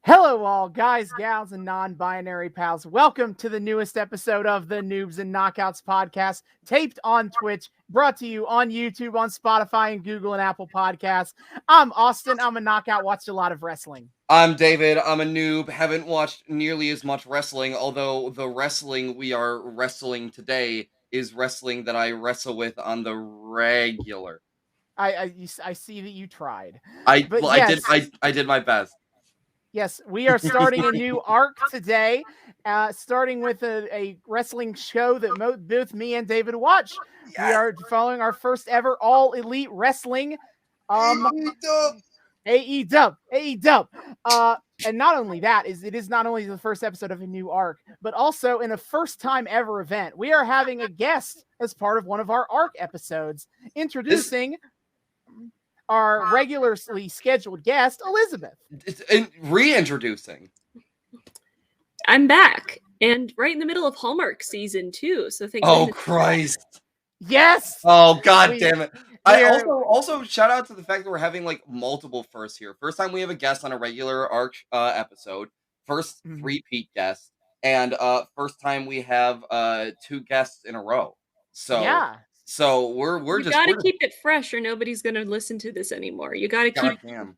Hello, all guys, gals, and non-binary pals. Welcome to the newest episode of the Noobs and Knockouts Podcast, taped on Twitch, brought to you on YouTube, on Spotify, and Google and Apple Podcasts. I'm Austin. I'm a knockout. Watched a lot of wrestling. I'm David. I'm a noob. Haven't watched nearly as much wrestling, although the wrestling we are wrestling today is wrestling that I wrestle with on the regular. I see that you tried. I did my best. Yes, we are starting a new arc today, starting with a wrestling show that both me and David watch. Yes. We are following our first ever All Elite Wrestling. AEW. And not only that, it is not only the first episode of a new arc, but also in a first time ever event, we are having a guest as part of one of our arc episodes, introducing our regularly scheduled guest, Elizabeth. Reintroducing. I'm back, and right in the middle of Hallmark season 2. So thank you. Oh Christ! Yes. Oh God damn it! I also shout out to the fact that we're having like multiple firsts here. First time we have a guest on a regular arc episode. First repeat guest, and first time we have 2 guests in a row. So yeah. So we're just gotta keep it fresh, or nobody's gonna listen to this anymore. You gotta keep. Damn.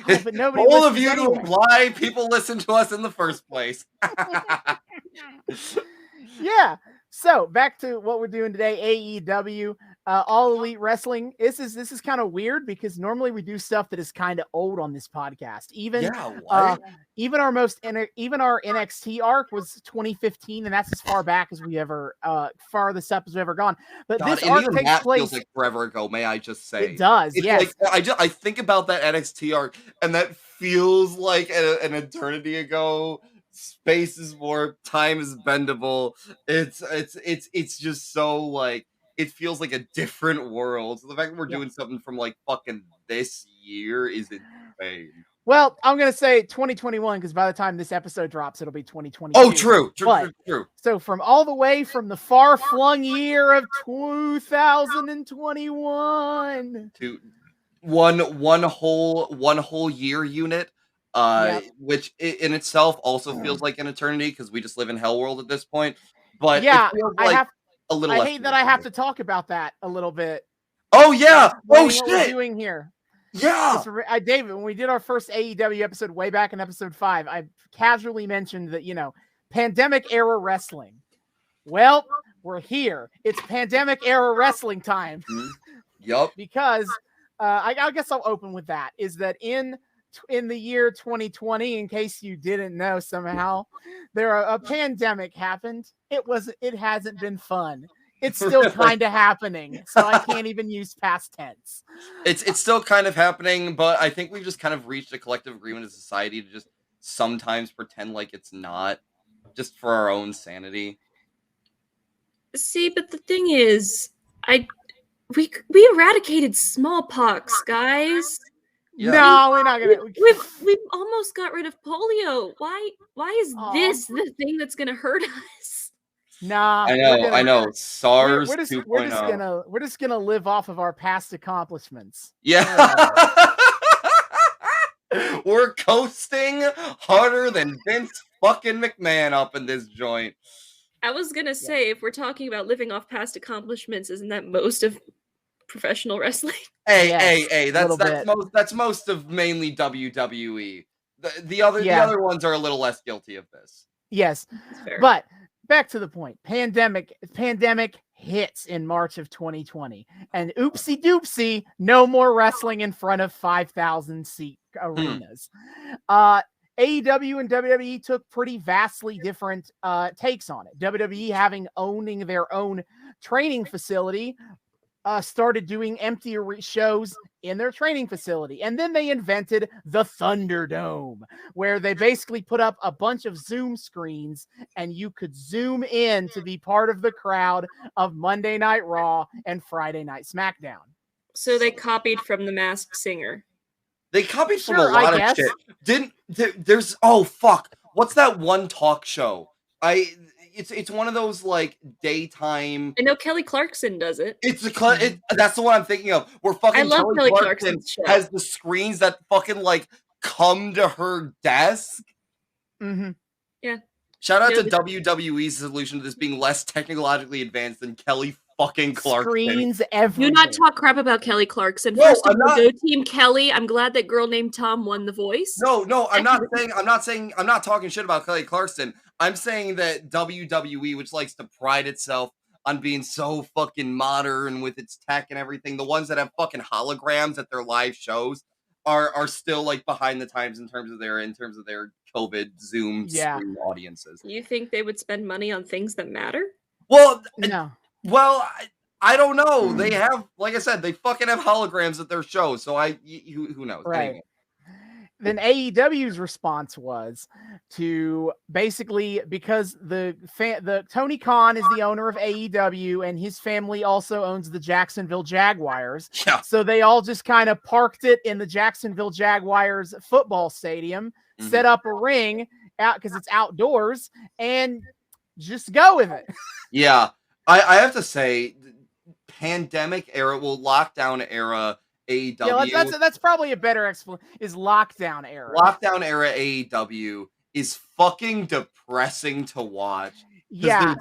Oh, but nobody. All of you know why people listen to us in the first place. Yeah. So back to what we're doing today. AEW, All Elite Wrestling. This is kind of weird because normally we do stuff that is kind of old on this podcast. Even our NXT arc was 2015, and that's as far back as we ever farthest up as we've ever gone. But God, this arc takes place feels like forever ago. May I just say it does? It's yes. Like, I think about that NXT arc, and that feels like an eternity ago. Space is warped, time is bendable. It's just so like it feels like a different world. So the fact that we're doing something from like fucking this year is insane. Well, I'm gonna say 2021 because by the time this episode drops, it'll be 2022. Oh, true. So from all the way from the far-flung year of 2021 to one whole year unit. Which in itself also feels like an eternity because we just live in hell world at this point. But yeah, it feels like a little. I hate that I have to talk about that a little bit. Oh yeah! Oh shit! What we're doing here? Yeah, David. When we did our first AEW episode way back in episode 5, I casually mentioned that pandemic era wrestling. Well, we're here. It's pandemic era wrestling time. Yup. Because I guess I'll open with that. Is that in the year 2020, in case you didn't know somehow, a pandemic happened. It hasn't been fun. It's still kind of happening, so I can't even use past tense. It's still kind of happening, but I think we've just kind of reached a collective agreement as a society to just sometimes pretend like it's not, just for our own sanity. See, but the thing is, we eradicated smallpox, guys. Yeah. No, we're not gonna. We've almost got rid of polio. Why is this the thing that's gonna hurt us? Nah, I know. SARS 2.0. We're just gonna live off of our past accomplishments. Yeah. We're coasting harder than Vince fucking McMahon up in this joint. I was gonna say, if we're talking about living off past accomplishments, isn't that most of professional wrestling? Hey, that's most of mainly WWE. The other ones are a little less guilty of this. Yes, but back to the point. Pandemic hits in March of 2020, and oopsie doopsie, no more wrestling in front of 5,000 seat arenas. AEW and WWE took pretty vastly different takes on it. WWE owning their own training facility. Started doing empty shows in their training facility. And then they invented the Thunderdome, where they basically put up a bunch of Zoom screens and you could zoom in to be part of the crowd of Monday Night Raw and Friday Night SmackDown. So they copied from The Masked Singer. They copied from a lot of shit. There's what's that one talk show? It's one of those like daytime. I know Kelly Clarkson does it. That's the one I'm thinking of. Where fucking I love Kelly Clarkson has the screens that fucking like come to her desk. Mm-hmm. Yeah. Shout out to WWE's solution to this being less technologically advanced than Kelly fucking Clarkson. Screens everywhere. Do not talk crap about Kelly Clarkson. No, First of I'm all, not- go Team Kelly. I'm glad that girl named Tom won the voice. No, I'm not talking shit about Kelly Clarkson. I'm saying that WWE, which likes to pride itself on being so fucking modern with its tech and everything, the ones that have fucking holograms at their live shows are still like behind the times in terms of their COVID Zoom stream audiences. You think they would spend money on things that matter? Well, No. Well, I don't know. They have, like I said, they fucking have holograms at their shows. So who knows? Right. Anyway. Then AEW's response was to basically, because the Tony Khan is the owner of AEW and his family also owns the Jacksonville Jaguars. Yeah. So they all just kind of parked it in the Jacksonville Jaguars football stadium, set up a ring out because it's outdoors, and just go with it. Yeah. I have to say, pandemic era, lockdown era AEW. Yeah, that's probably a better explanation. Is lockdown era. Lockdown era AEW is fucking depressing to watch. Yeah.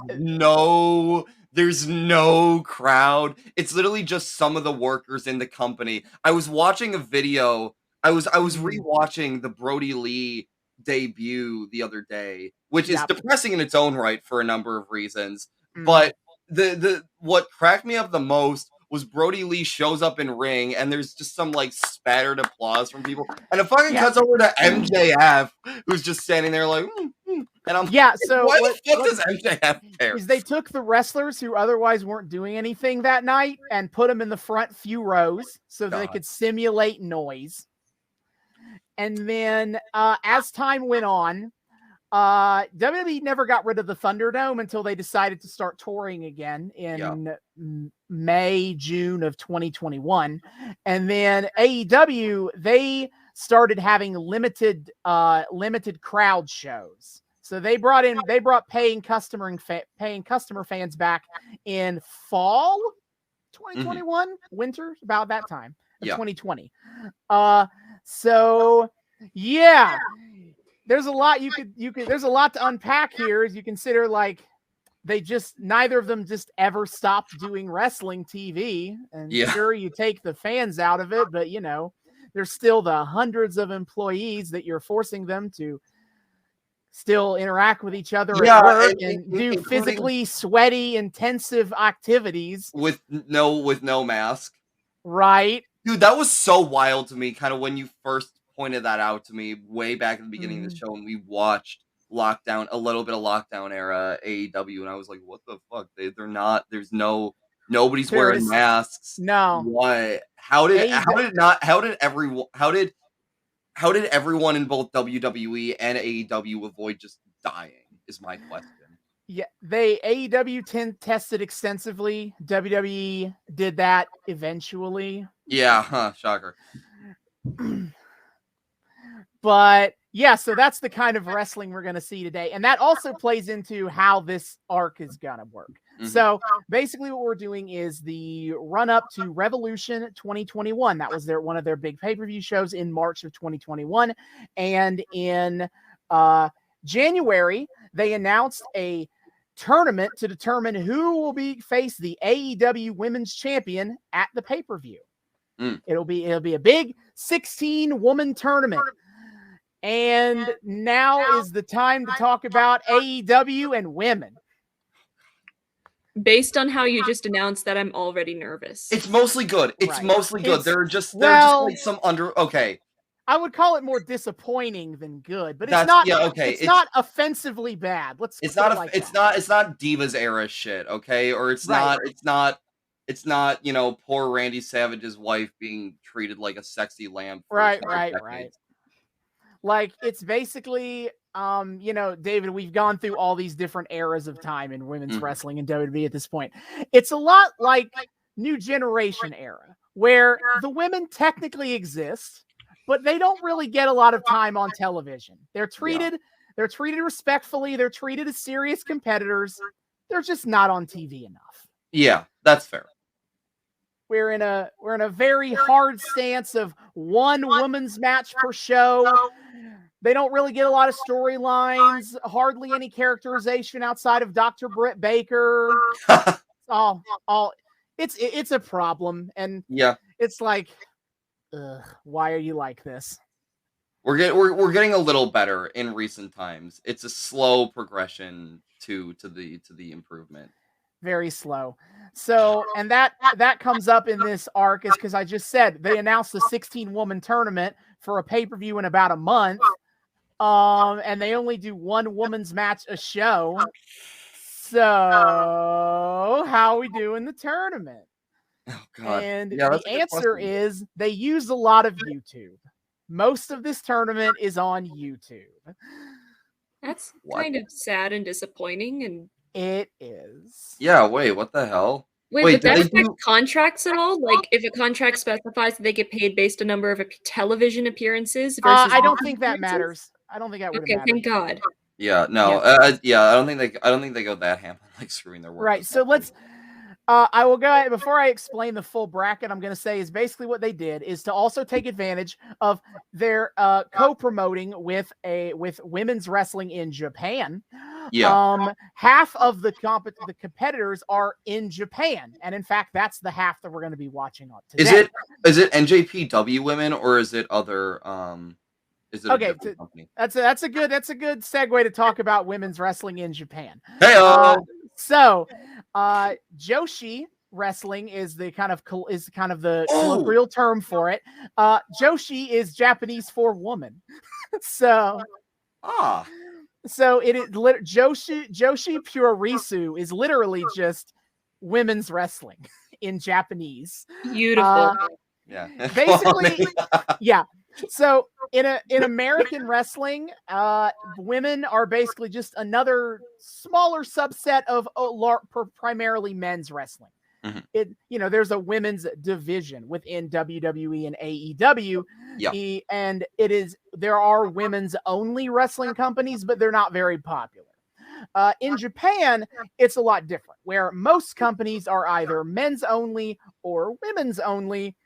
There's no crowd. It's literally just some of the workers in the company. I was watching a video. I was rewatching the Brody Lee debut the other day, which is depressing in its own right for a number of reasons. But the what cracked me up the most was Brody Lee shows up in ring and there's just some like spattered applause from people, and it fucking cuts over to MJF, who's just standing there like, and I'm so why the fuck does MJF care? Is they took the wrestlers who otherwise weren't doing anything that night and put them in the front few rows so they could simulate noise. And then as time went on, WWE never got rid of the Thunderdome until they decided to start touring again in May, June of 2021. And then AEW, they started having limited crowd shows. So they brought paying customer fans back in fall 2021, winter, about that time of 2020. So yeah. There's a lot there's a lot to unpack here as you consider like neither of them just ever stopped doing wrestling TV. And sure, you take the fans out of it, but there's still the hundreds of employees that you're forcing them to still interact with each other at work and do physically sweaty, intensive activities with no mask. Right. Dude, that was so wild to me, kind of when you first pointed that out to me way back at the beginning of the show, and we watched a little bit of lockdown era AEW, and I was like, what the fuck? Nobody's wearing masks. No. What? How did everyone in both WWE and AEW avoid just dying is my question. Yeah, AEW tested extensively. WWE did that eventually. Yeah, shocker. But yeah, so that's the kind of wrestling we're going to see today. And that also plays into how this arc is going to work. Mm-hmm. So basically what we're doing is the run up to Revolution 2021. That was one of their big pay-per-view shows in March of 2021. And in January, they announced a tournament to determine who will face the AEW Women's Champion at the pay-per-view. It'll be a big 16-woman tournament. And now is the time to talk about AEW and women. Based on how you just announced that, I'm already nervous. It's mostly good. They're just like some okay. I would call it more disappointing than good, but it's not. Yeah, okay. It's not offensively bad. It's not Divas era shit, okay? Or it's not. Poor Randy Savage's wife being treated like a sexy lamb. Right. Like, it's basically, David, we've gone through all these different eras of time in women's wrestling and WWE at this point. It's a lot like New Generation era, where the women technically exist, but they don't really get a lot of time on television. They're treated respectfully. They're treated as serious competitors. They're just not on TV enough. Yeah, that's fair. we're in a very hard stance of one women's match per show. They don't really get a lot of storylines, hardly any characterization outside of Dr. Britt Baker. It's a problem, and yeah, it's like, why are you like this? We're getting a little better in recent times. It's a slow progression to the improvement. Very slow. So, and that comes up in this arc is because I just said they announced a 16-woman tournament for a pay-per-view in about a month. And they only do one woman's match a show. So, how we do in the tournament? Oh God! And the answer is they use a lot of YouTube. Most of this tournament is on YouTube. That's kind of sad and disappointing. And it is. Yeah. Wait. What the hell? Wait, would that affect contracts at all? Like, if a contract specifies that they get paid based on number of television appearances versus I don't think that matters. I don't think that would matter. Okay, thank God. Yeah, no, yeah. I don't think they go that ham on like screwing their work. Right. So let's. I will go ahead, before I explain the full bracket. I'm going to say is basically what they did is to also take advantage of their co-promoting with women's wrestling in Japan. Yeah. Half of the competitors are in Japan, and in fact, that's the half that we're going to be watching on today. Is it NJPW women or is it other? Is it okay? That's a good segue to talk about women's wrestling in Japan. Hey, so Joshi wrestling is the kind of the colloquial term for it. Joshi is Japanese for woman. So it is Joshi Purorisu is literally just women's wrestling in Japanese. Beautiful. Yeah. Basically, yeah. So in American wrestling, women are basically just another smaller subset of primarily men's wrestling. Mm-hmm. There's a women's division within WWE and AEW, and there are women's only wrestling companies, but they're not very popular. In Japan, it's a lot different, where most companies are either men's only or women's only.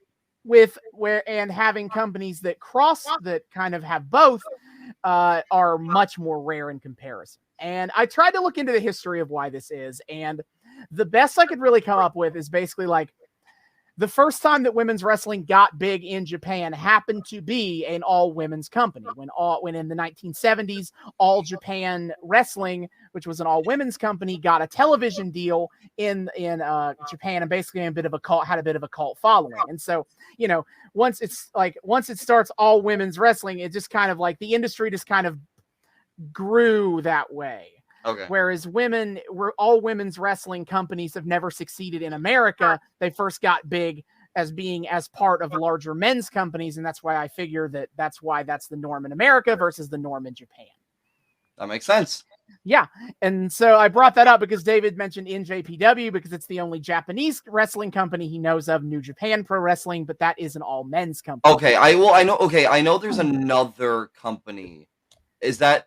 And having companies that kind of have both are much more rare in comparison. And I tried to look into the history of why this is, and the best I could really come up with is basically like the first time that women's wrestling got big in Japan happened to be an all-women's company. When in the 1970s, All Japan Wrestling, which was an all-women's company, got a television deal in Japan, and basically had a bit of a cult following. And so, once it starts all women's wrestling, it just kind of like the industry just kind of grew that way. Okay. Whereas all women's wrestling companies have never succeeded in America. They first got big as part of larger men's companies, and that's why I figure that's the norm in America versus the norm in Japan. That makes sense. Yeah, and so I brought that up because David mentioned NJPW because it's the only Japanese wrestling company he knows of, New Japan Pro Wrestling, but that is an all men's company. Okay, I know there's another company. Is that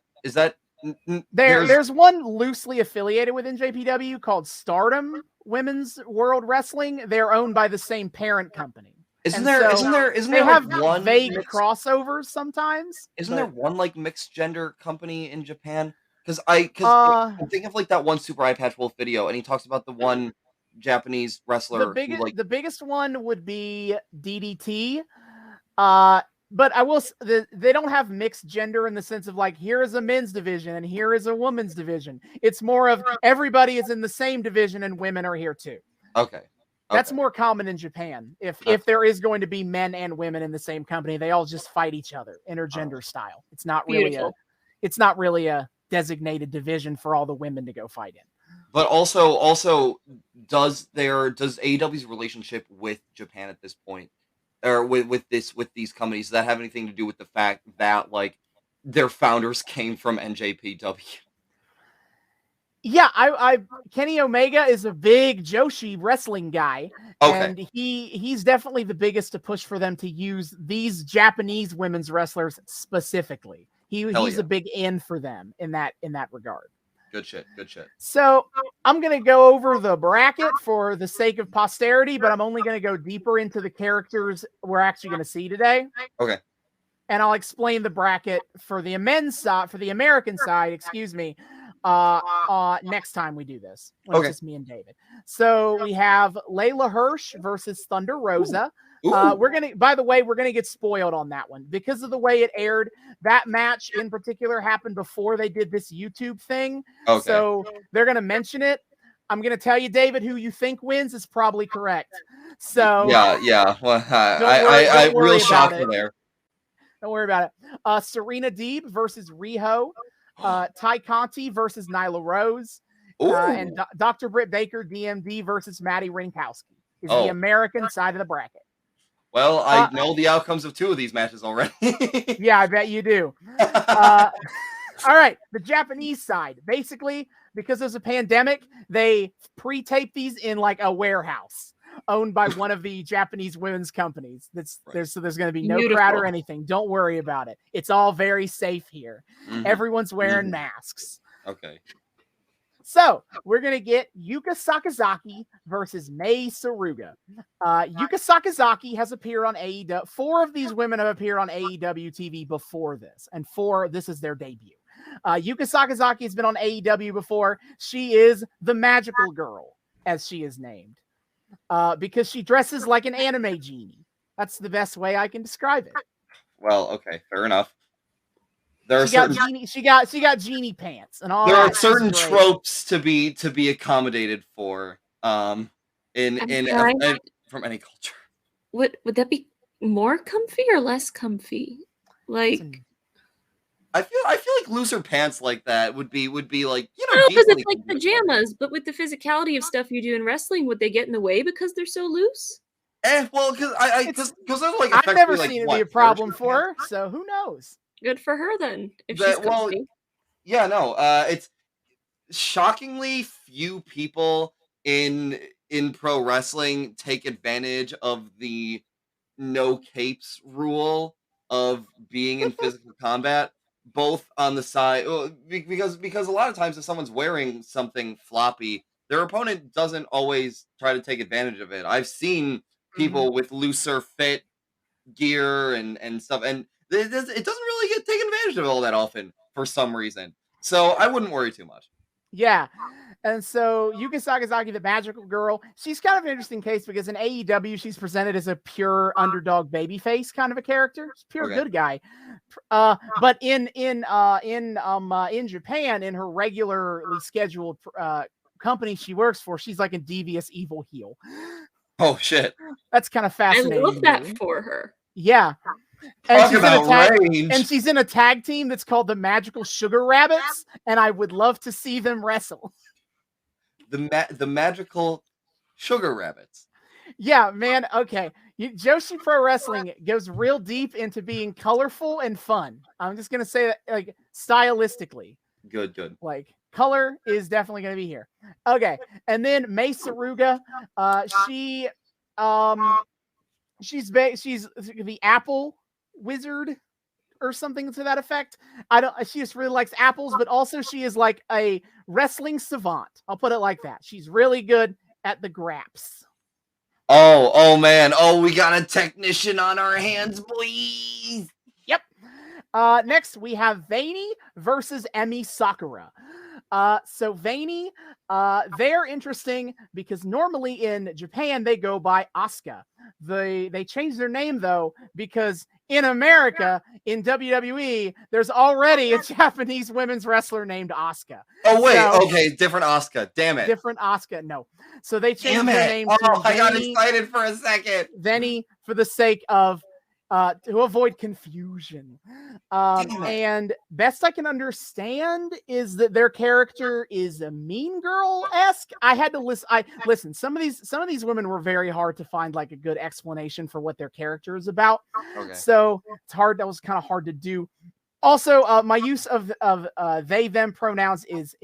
there's one loosely affiliated with NJPW called Stardom Women's World Wrestling. They're owned by the same parent company. Isn't there they have like one vague crossovers sometimes? Isn't there one like mixed gender company in Japan? Because I think of like that one Super Eye Patch Wolf video, and he talks about the one Japanese wrestler. The biggest one would be DDT. But they don't have mixed gender in the sense of like, here is a men's division and here is a women's division. It's more of everybody is in the same division and women are here too. Okay. That's more common in Japan. If there is going to be men and women in the same company, they all just fight each other, intergender style. It's not really a designated division for all the women to go fight in. But also does AEW's relationship with Japan at this point, or with these companies, does that have anything to do with the fact that like their founders came from NJPW? Yeah, Kenny Omega is a big Joshi wrestling guy, and he's definitely the biggest to push for them to use these Japanese women's wrestlers specifically. He's a big in for them in that regard. Good shit. So I'm going to go over the bracket for the sake of posterity, but I'm only going to go deeper into the characters we're actually going to see today. Okay. And I'll explain the bracket for the American side, next time we do this. When it's just me and David. So we have Layla Hirsch versus Thunder Rosa. By the way, we're gonna get spoiled on that one because of the way it aired. That match in particular happened before they did this YouTube thing. Okay. So they're gonna mention it. I'm gonna tell you, David, who you think wins is probably correct. So yeah. Well, I real shocker there. Don't worry about it. Serena Deeb versus Riho. Ty Conti versus Nyla Rose. And Dr. Britt Baker, DMD versus Maddie Rinkowski is the American side of the bracket. Well, I know the outcomes of 2 of these matches already. Yeah, I bet you do. All right, the Japanese side. Basically, because there's a pandemic, they pre-tape these in like a warehouse owned by one of the Japanese women's companies. There's going to be no crowd or anything. Don't worry about it. It's all very safe here. Everyone's wearing masks. Okay. So we're going to get Yuka Sakazaki versus Mei Saruga. Yuka Sakazaki has appeared on AEW. 4 of these women have appeared on AEW TV before this, and 4, this is their debut. Yuka Sakazaki has been on AEW before. She is the magical girl, as she is named, because she dresses like an anime genie. That's the best way I can describe it. Well, okay, fair enough. She got genie pants and all. There are certain tropes to be accommodated for from any culture. Would that be more comfy or less comfy? Like, I feel like looser pants like that would be like, because it's like pajamas, but with the physicality of stuff you do in wrestling, would they get in the way because they're so loose? Well, because they're like, I've never seen it be a problem for her, so who knows? Good for her then. If she's comfy. It's shockingly few people in pro wrestling take advantage of the no capes rule of being in physical combat, both on the side, because a lot of times if someone's wearing something floppy, their opponent doesn't always try to take advantage of it. I've seen people with looser fit gear and stuff, and it doesn't really get taken advantage of all that often for some reason. So I wouldn't worry too much. Yeah. And so Yuka Sakazaki, the magical girl, she's kind of an interesting case because in AEW, she's presented as a pure underdog babyface kind of a character. She's pure good guy. But in Japan, in her regularly scheduled company she works for, she's like a devious evil heel. Oh, shit. That's kind of fascinating. I love that for her. Yeah. And she's in a tag team that's called the Magical Sugar Rabbits, and I would love to see them wrestle. The Magical Sugar Rabbits. Yeah, man. Okay. Joshi Pro Wrestling goes real deep into being colorful and fun. I'm just going to say that, like, stylistically. Good. Like, color is definitely going to be here. Okay. And then Mei Saruga, she's the apple wizard or something to that effect. She just really likes apples, but also she is like a wrestling savant. I'll put it like that. She's really good at the graps. Oh man. Oh, we got a technician on our hands, please. Yep. Next we have VENY versus Emi Sakura. So VENY, they're interesting because normally in Japan they go by Asuka. They changed their name though because in America in WWE there's already a Japanese women's wrestler named Asuka. Oh wait, okay, different Asuka. Damn it. Different Asuka. No. So they changed their name. Oh, I got excited for a second. VENY for the sake of to avoid confusion. And best I can understand is that their character is a mean girl-esque. I had to listen. Some of these women were very hard to find like a good explanation for what their character is about. Okay. So it's hard. That was kind of hard to do. Also, my use of they them pronouns is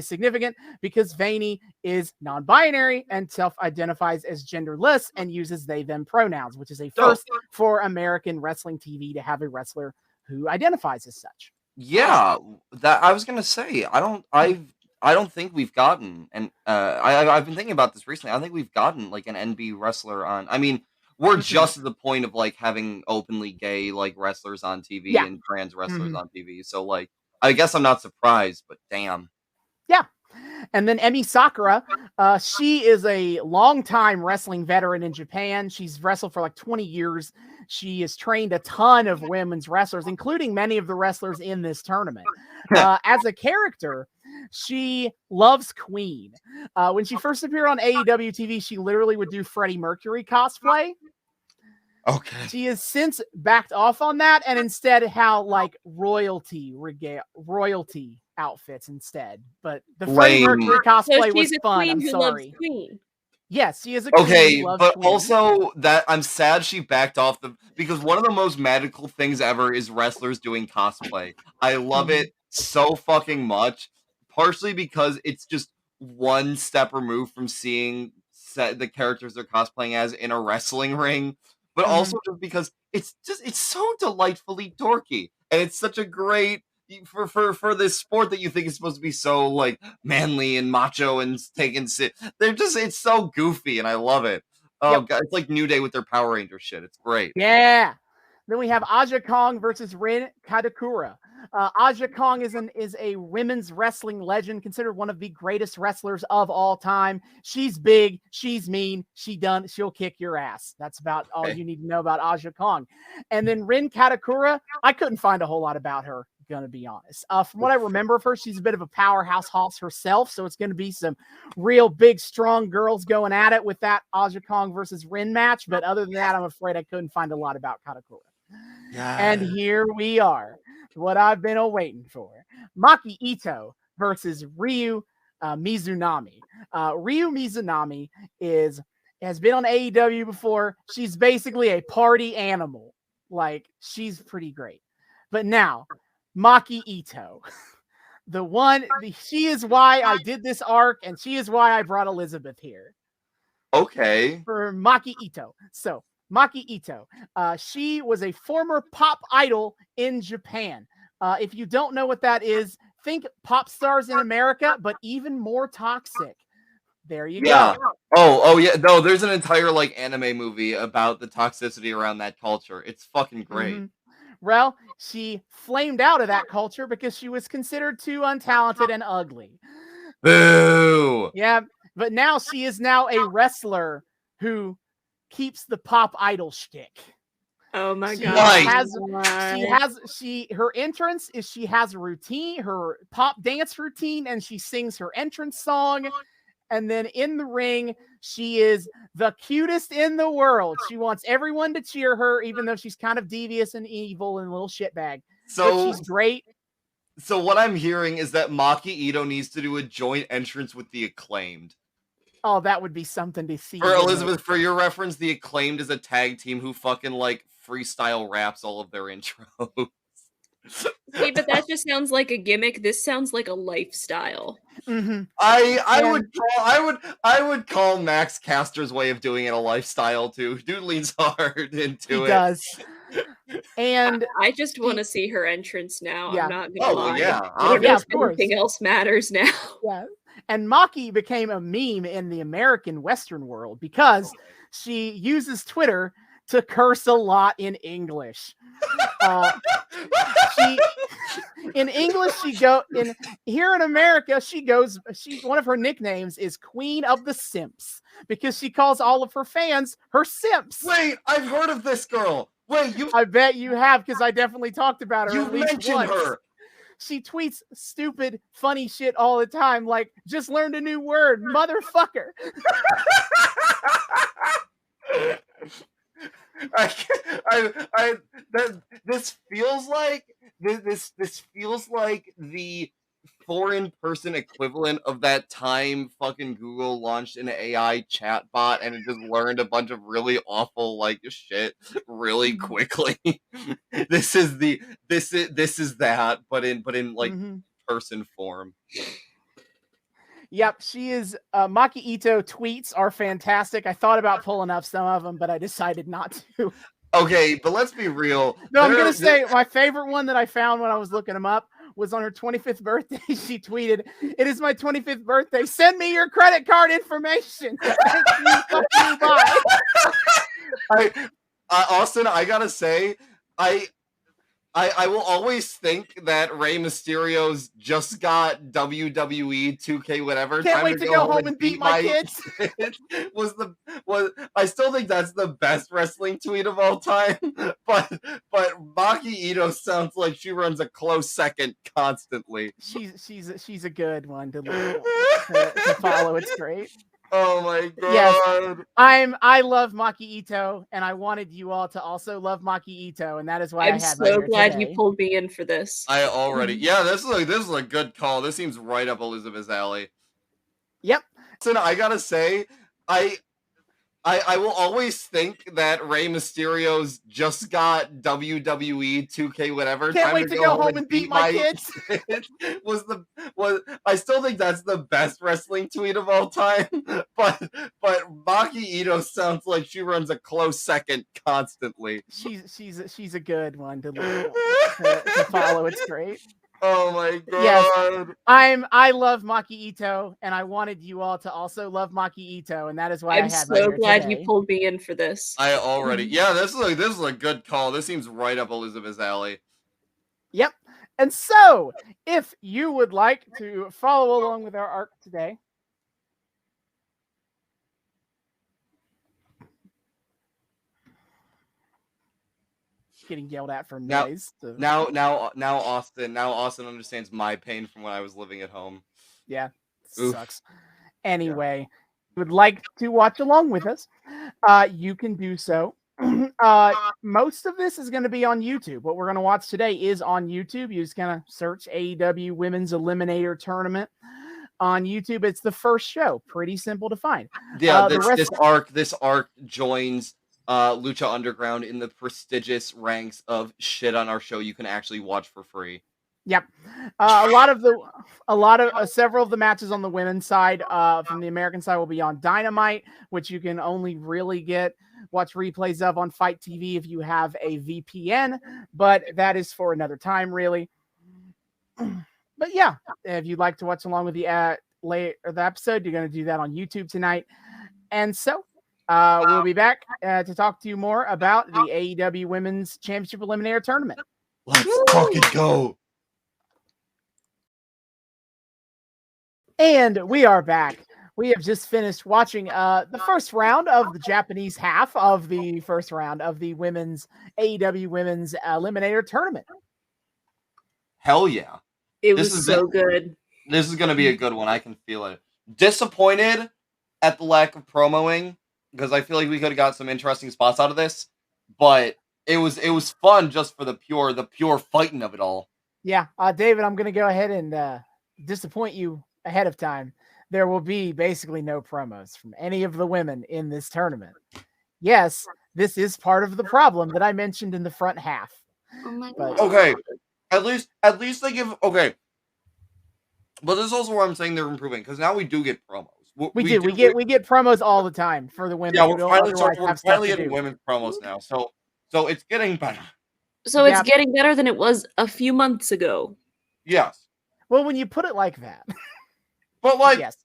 significant because VENY is non-binary and self-identifies as genderless and uses they them pronouns, which is a first for American wrestling TV to have a wrestler who identifies as such. Yeah, that I was gonna say. I don't think we've gotten, and I've been thinking about this recently. I don't think we've gotten like an NB wrestler on. I mean, we're just at the point of like having openly gay like wrestlers on TV Yeah. and trans wrestlers on TV. So like, I guess I'm not surprised, but damn. Yeah. And then Emi Sakura, she is a longtime wrestling veteran in Japan. She's wrestled for like 20 years. She has trained a ton of women's wrestlers, including many of the wrestlers in this tournament. As a character, she loves Queen. When she first appeared on AEW TV, she literally would do Freddie Mercury cosplay. Okay. She has since backed off on that and instead how like royalty outfits instead. But the Freddie Mercury cosplay was fun. I'm sorry. Yes, she is a queen. Okay, but also that I'm sad she backed off because one of the most magical things ever is wrestlers doing cosplay. I love it so fucking much, partially because it's just one step removed from seeing the characters they're cosplaying as in a wrestling ring, but also just because it's so delightfully dorky, and it's such a great for this sport that you think is supposed to be so like manly and macho and taking it's so goofy and I love it. Oh god, it's like New Day with their Power Ranger shit. It's great. Yeah. Then we have Aja Kong versus Rin Kadokura. Aja Kong is a women's wrestling legend, considered one of the greatest wrestlers of all time. She's big, she's mean, she'll kick your ass. That's about all you need to know about Aja Kong. And then Rin Kadokura, I couldn't find a whole lot about her, gonna be honest. From what I remember of her, she's a bit of a powerhouse hoss herself, so it's gonna be some real big strong girls going at it with that Aja Kong versus Rin match. But other than that, I'm afraid I couldn't find a lot about Kadokura. And here we are, what I've been awaiting for. Maki Itoh versus Ryu Mizunami. Ryu Mizunami has been on AEW before. She's basically a party animal. Like, she's pretty great. But now, Maki Itoh. She is why I did this arc, and she is why I brought Elizabeth here. Okay. For Maki Itoh. So, Maki Itoh. She was a former pop idol in Japan. If you don't know what that is, think pop stars in America, but even more toxic. There you go. Oh yeah. No, there's an entire like anime movie about the toxicity around that culture. It's fucking great. Well, she flamed out of that culture because she was considered too untalented and ugly. Boo! Yeah, but now she is now a wrestler who keeps the pop idol shtick. Oh my god! Her entrance is she has a routine, her pop dance routine, and she sings her entrance song. And then in the ring, she is the cutest in the world. She wants everyone to cheer her, even though she's kind of devious and evil and a little shitbag. So she's great. So what I'm hearing is that Maki Itoh needs to do a joint entrance with the Acclaimed. Oh, that would be something to see. For Elizabeth, for your reference, the Acclaimed is a tag team who fucking like freestyle raps all of their intros. See, but that just sounds like a gimmick. This sounds like a lifestyle. I would call Max Caster's way of doing it a lifestyle too. Dude leans hard into it. He does. And I just want to see her entrance now. Yeah. I'm not gonna lie. Of course. Anything else matters now. Yeah. And Maki became a meme in the American Western world because she uses Twitter to curse a lot in English. Here in America, one of her nicknames is Queen of the Simps because she calls all of her fans her simps. Wait, I've heard of this girl. I bet you have, because I definitely talked about her. You mentioned her. She tweets stupid, funny shit all the time, like, just learned a new word, motherfucker. This feels like the foreign person equivalent of that time fucking Google launched an AI chatbot and it just learned a bunch of really awful like shit really quickly. This is that, but in like person form. Yep, she is. Maki Itoh tweets are fantastic. I thought about pulling up some of them, but I decided not to. Okay, but let's be real. No, I'm going to say my favorite one that I found when I was looking them up was on her 25th birthday. She tweeted, "It is my 25th birthday. Send me your credit card information." Thank you. Fuck you. Bye. Austin, I gotta say, I will always think that Rey Mysterio's just got WWE 2K whatever. Can't wait to go home and beat my kids. was I still think that's the best wrestling tweet of all time. But Maki Itoh sounds like she runs a close second constantly. She's a good one to follow. It's great. Oh my god. Yes, I love Maki Itoh, and I wanted you all to also love Maki Itoh, and that is why I'm I have so glad today. you pulled me in for this. This is a good call. This seems right up Elizabeth's alley. Yep. So I gotta say, I will always think that Rey Mysterio's just got WWE 2K whatever. Can't wait to go home and beat my kids. I still think that's the best wrestling tweet of all time. But Maki Itoh sounds like she runs a close second constantly. She's a good one to follow. It's great. Oh my god. Yes, I love Maki Itoh, and I wanted you all to also love Maki Itoh, and that is why I'm I have so glad today. you pulled me in for this. This is a good call. This seems right up Elizabeth's alley. Yep. And so, if you would like to follow along with our arc today, getting yelled at for noise. Now Austin understands my pain from when I was living at home. Yeah, sucks. Anyway, if you would like to watch along with us, you can do so. Most of this is going to be on YouTube. What we're going to watch today is on YouTube. You just kind of search AEW Women's Eliminator Tournament on YouTube. It's the first show. Pretty simple to find. Yeah, this arc joins Lucha Underground in the prestigious ranks of shit on our show you can actually watch for free. Yep. Several of the matches on the women's side from the American side will be on Dynamite, which you can only really watch replays of on Fight TV if you have a VPN, but that is for another time, really. But yeah, if you'd like to watch along with the episode, you're going to do that on YouTube tonight. And so we'll be back to talk to you more about the AEW Women's Championship Eliminator Tournament. Let's fucking go. And we are back. We have just finished watching the first round of the Japanese half of the first round of the AEW Women's Eliminator Tournament. Hell yeah. It was so good. This is going to be a good one. I can feel it. Disappointed at the lack of promoing, because I feel like we could have got some interesting spots out of this, but it was fun just for the pure fighting of it all. Yeah, David, I'm going to go ahead and disappoint you ahead of time. There will be basically no promos from any of the women in this tournament. Yes, this is part of the problem that I mentioned in the front half. Oh my god. Okay, at least they give but this is also where I'm saying they're improving, because now we do get promos. We get promos all the time for the women. Yeah, we're finally getting women's promos now, so it's getting better. So it's getting better than it was a few months ago. Yes. Well, when you put it like that. But yes.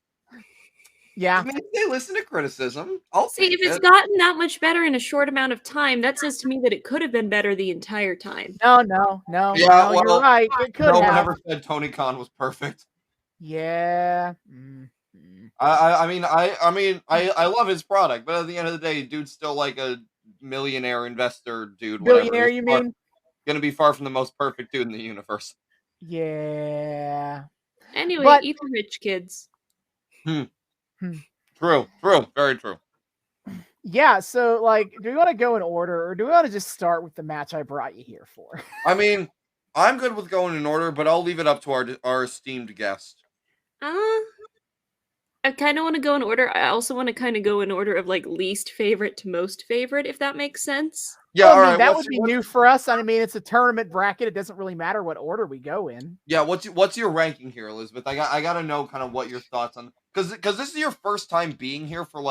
Yeah. I mean, if they listen to criticism, I'll see if it's gotten that much better in a short amount of time. That says to me that it could have been better the entire time. No. Yeah, you're right. It could have. No one ever said Tony Khan was perfect. Yeah. I mean, I love his product, but at the end of the day, dude's still like a millionaire investor dude. Billionaire, you mean? Gonna be far from the most perfect dude in the universe. Yeah. Anyway, eat the rich kids. True. Very true. Yeah, so, do we want to go in order, or do we want to just start with the match I brought you here for? I mean, I'm good with going in order, but I'll leave it up to our esteemed guest. I kind of want to go in order. I also want to kind of go in order of, least favorite to most favorite, if that makes sense. Yeah, all right. That would be new for us. I mean, it's a tournament bracket. It doesn't really matter what order we go in. Yeah, what's your ranking here, Elizabeth? I gotta know kind of what your thoughts on, because this is your first time being here for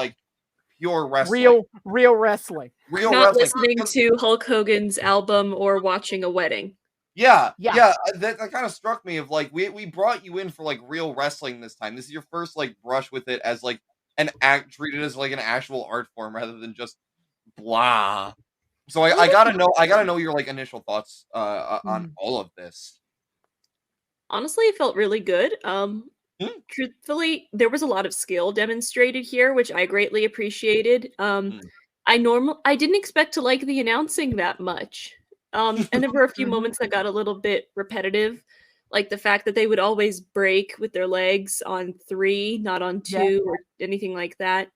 pure wrestling. Real wrestling. Not listening to Hulk Hogan's album or watching a wedding. Yeah. That kind of struck me of like we brought you in for like real wrestling this time. This is your first like brush with it as like an act treated as like an actual art form rather than just blah. So I gotta know your like initial thoughts on all of this. Honestly, it felt really good. Truthfully, there was a lot of skill demonstrated here, which I greatly appreciated. I didn't expect to like the announcing that much. And there were a few moments that got a little bit repetitive, like the fact that they would always break with their legs on 3, not on 2 or anything like that.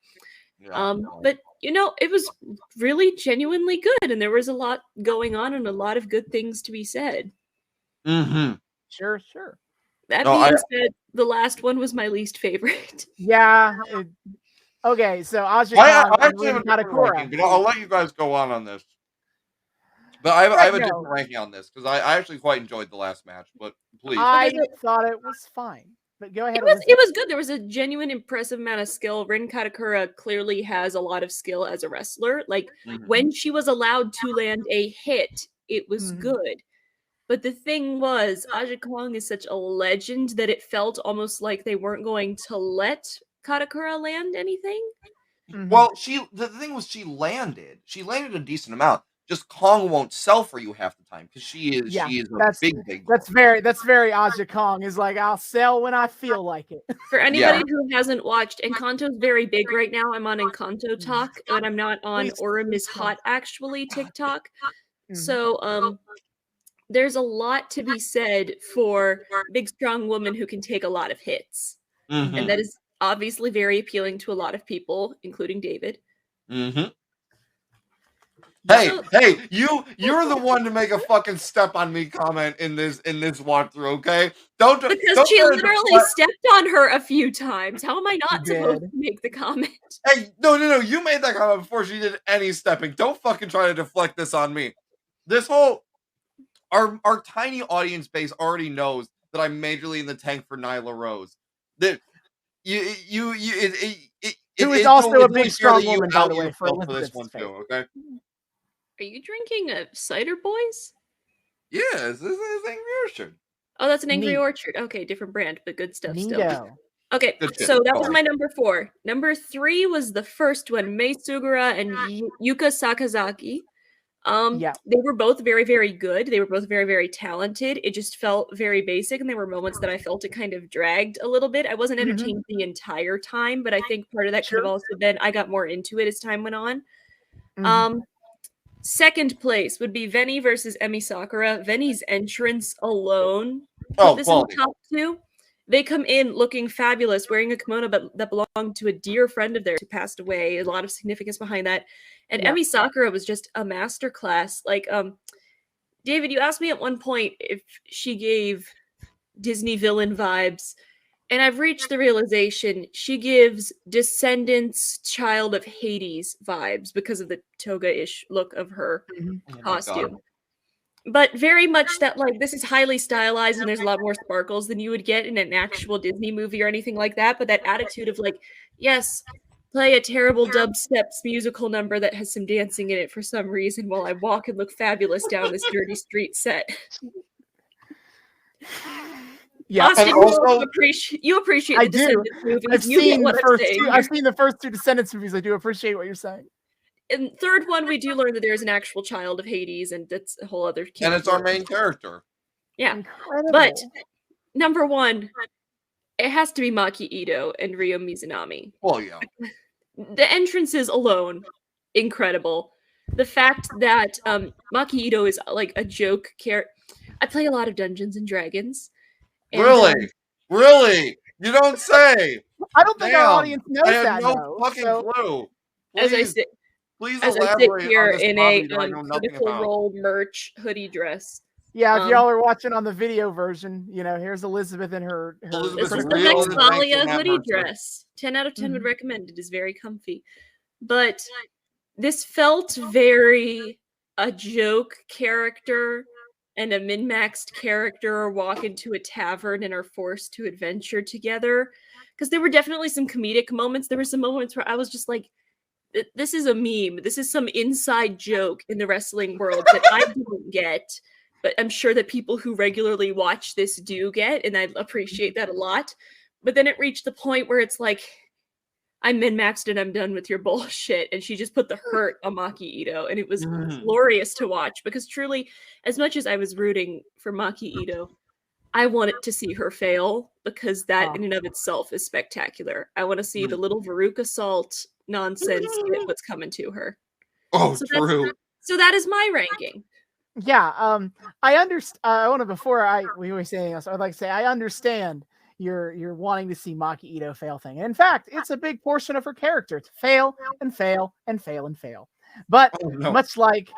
But it was really genuinely good, and there was a lot going on and a lot of good things to be said. Sure. That being said, the last one was my least favorite. Yeah. Okay, so I actually have a different ranking, but I'll let you guys go on this. But I have a different ranking on this because I actually quite enjoyed the last match. But please, I thought it was fine. But go ahead. It was good. There was a genuine, impressive amount of skill. Rin Katakura clearly has a lot of skill as a wrestler. Like when she was allowed to land a hit, it was good. But the thing was, Aja Kong is such a legend that it felt almost like they weren't going to let Katakura land anything. Well, the thing was she landed a decent amount. Just Kong won't sell for you half the time because she is a big. That's very Aja Kong. Is like I'll sell when I feel like it. For anybody who hasn't watched, Encanto's very big right now. I'm on Encanto Talk, and I'm not on Orem is Hot actually TikTok. So there's a lot to be said for a big strong woman who can take a lot of hits, and that is obviously very appealing to a lot of people, including David. Hey, you're the one to make a fucking step on me comment in this walkthrough, okay? Don't she literally stepped on her a few times. How am I not supposed to make the comment? Hey, no, you made that comment before she did any stepping. Don't fucking try to deflect this on me. This whole our tiny audience base already knows that I'm majorly in the tank for Nyla Rose. That who is also a big strong woman, by the way, for this one too, okay? Are you drinking a cider, boys? Yes, this is Angry Orchard. Oh, that's an Angry Orchard. Okay, different brand, but good stuff still. Okay, Good so that was my number 4. Number 3 was the first one, Mei Sugura and Yuka Sakazaki. They were both very, very good. They were both very, very talented. It just felt very basic, and there were moments that I felt it kind of dragged a little bit. I wasn't entertained the entire time, but I think part of that could have also been I got more into it as time went on. Second place would be VENY versus Emi Sakura. VENY's entrance alone put this in the top 2. They come in looking fabulous, wearing a kimono that belonged to a dear friend of theirs who passed away. A lot of significance behind that. And Emi Sakura was just a masterclass. Like, David, you asked me at one point if she gave Disney villain vibes. And I've reached the realization she gives Descendants Child of Hades vibes because of the toga-ish look of her costume. But very much that, like, this is highly stylized and there's a lot more sparkles than you would get in an actual Disney movie or anything like that. But that attitude of, like, yes, play a terrible dubstep musical number that has some dancing in it for some reason while I walk and look fabulous down this dirty street set. Yeah, Austin, and also, you appreciate the Descendants movies. I've seen the first 2 Descendants movies. I do appreciate what you're saying. In third one, we do learn that there's an actual child of Hades, and that's a whole other. And it's our main character. Yeah, Incredible. But number 1, it has to be Maki Itoh and Ryo Mizunami. Well, yeah. The entrances alone, incredible. The fact that Maki Itoh is like a joke character. I play a lot of Dungeons and Dragons. And, Really? You don't say. I don't think our audience knows that. I have no fucking clue. Please as I sit here in a Critical Role merch hoodie dress. Yeah, if y'all are watching on the video version, here's Elizabeth in her this is the next Malia hoodie dress. 10 out of 10 would recommend. It is very comfy. But this felt very a joke character and a min-maxed character walk into a tavern and are forced to adventure together. Because there were definitely some comedic moments. There were some moments where I was just like, this is a meme. This is some inside joke in the wrestling world that I didn't get. but I'm sure that people who regularly watch this do get, and I appreciate that a lot. But then it reached the point where it's like, I'm min-maxed and I'm done with your bullshit. And she just put the hurt on Maki Itoh. And it was glorious to watch because truly, as much as I was rooting for Maki Itoh, I wanted to see her fail because that in and of itself is spectacular. I want to see the little Veruca Salt nonsense get what's coming to her. Oh, so true. So that is my ranking. Yeah, I understand. I want to before we were saying this, I'd like to say I understand you're wanting to see Maki Itoh fail thing. And in fact, it's a big portion of her character to fail and fail and fail and fail. But much like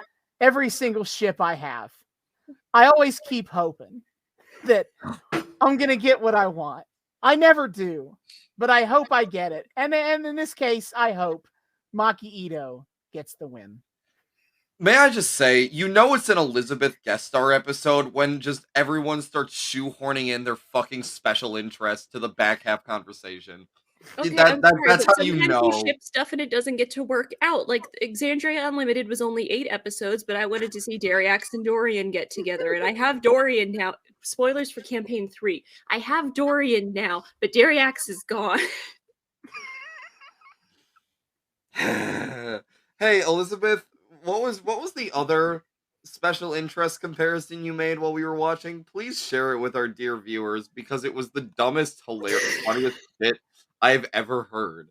every single ship I have, I always keep hoping that I'm gonna get what I want. I never do, but I hope I get it. And in this case, I hope Maki Itoh gets the win. May I just say, it's an Elizabeth guest star episode when just everyone starts shoehorning in their fucking special interest to the back half conversation. Okay, that's how you know. You ship stuff and it doesn't get to work out. Like Exandria Unlimited was only 8 episodes, but I wanted to see Dariax and Dorian get together, and I have Dorian now. Spoilers for campaign 3. I have Dorian now, but Dariax is gone. Hey, Elizabeth, what was the other special interest comparison you made while we were watching? Please share it with our dear viewers because it was the dumbest, hilarious, funniest shit I've ever heard.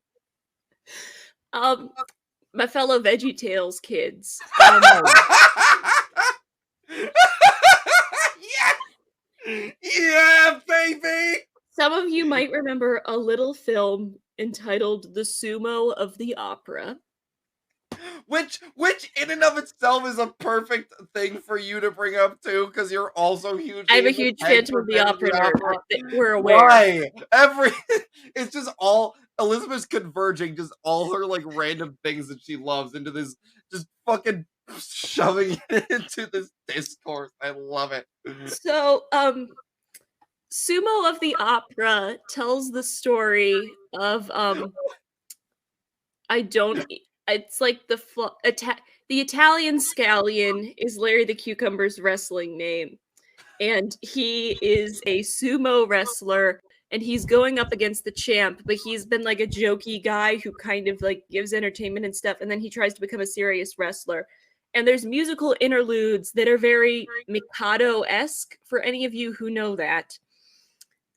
My fellow VeggieTales kids. Yeah, baby! Some of you might remember a little film entitled The Sumo of the Opera. Which in and of itself is a perfect thing for you to bring up too, because you're also huge. I'm a huge fan of the opera. We're aware. Why? It's just all Elizabeth's converging, just all her like random things that she loves into this, just fucking shoving it into this discourse. I love it. So, Sumo of the Opera tells the story of it's like the Italian Scallion is Larry the Cucumber's wrestling name. And he is a sumo wrestler and he's going up against the champ, but he's been like a jokey guy who kind of like gives entertainment and stuff. And then he tries to become a serious wrestler. And there's musical interludes that are very Mikado-esque for any of you who know that.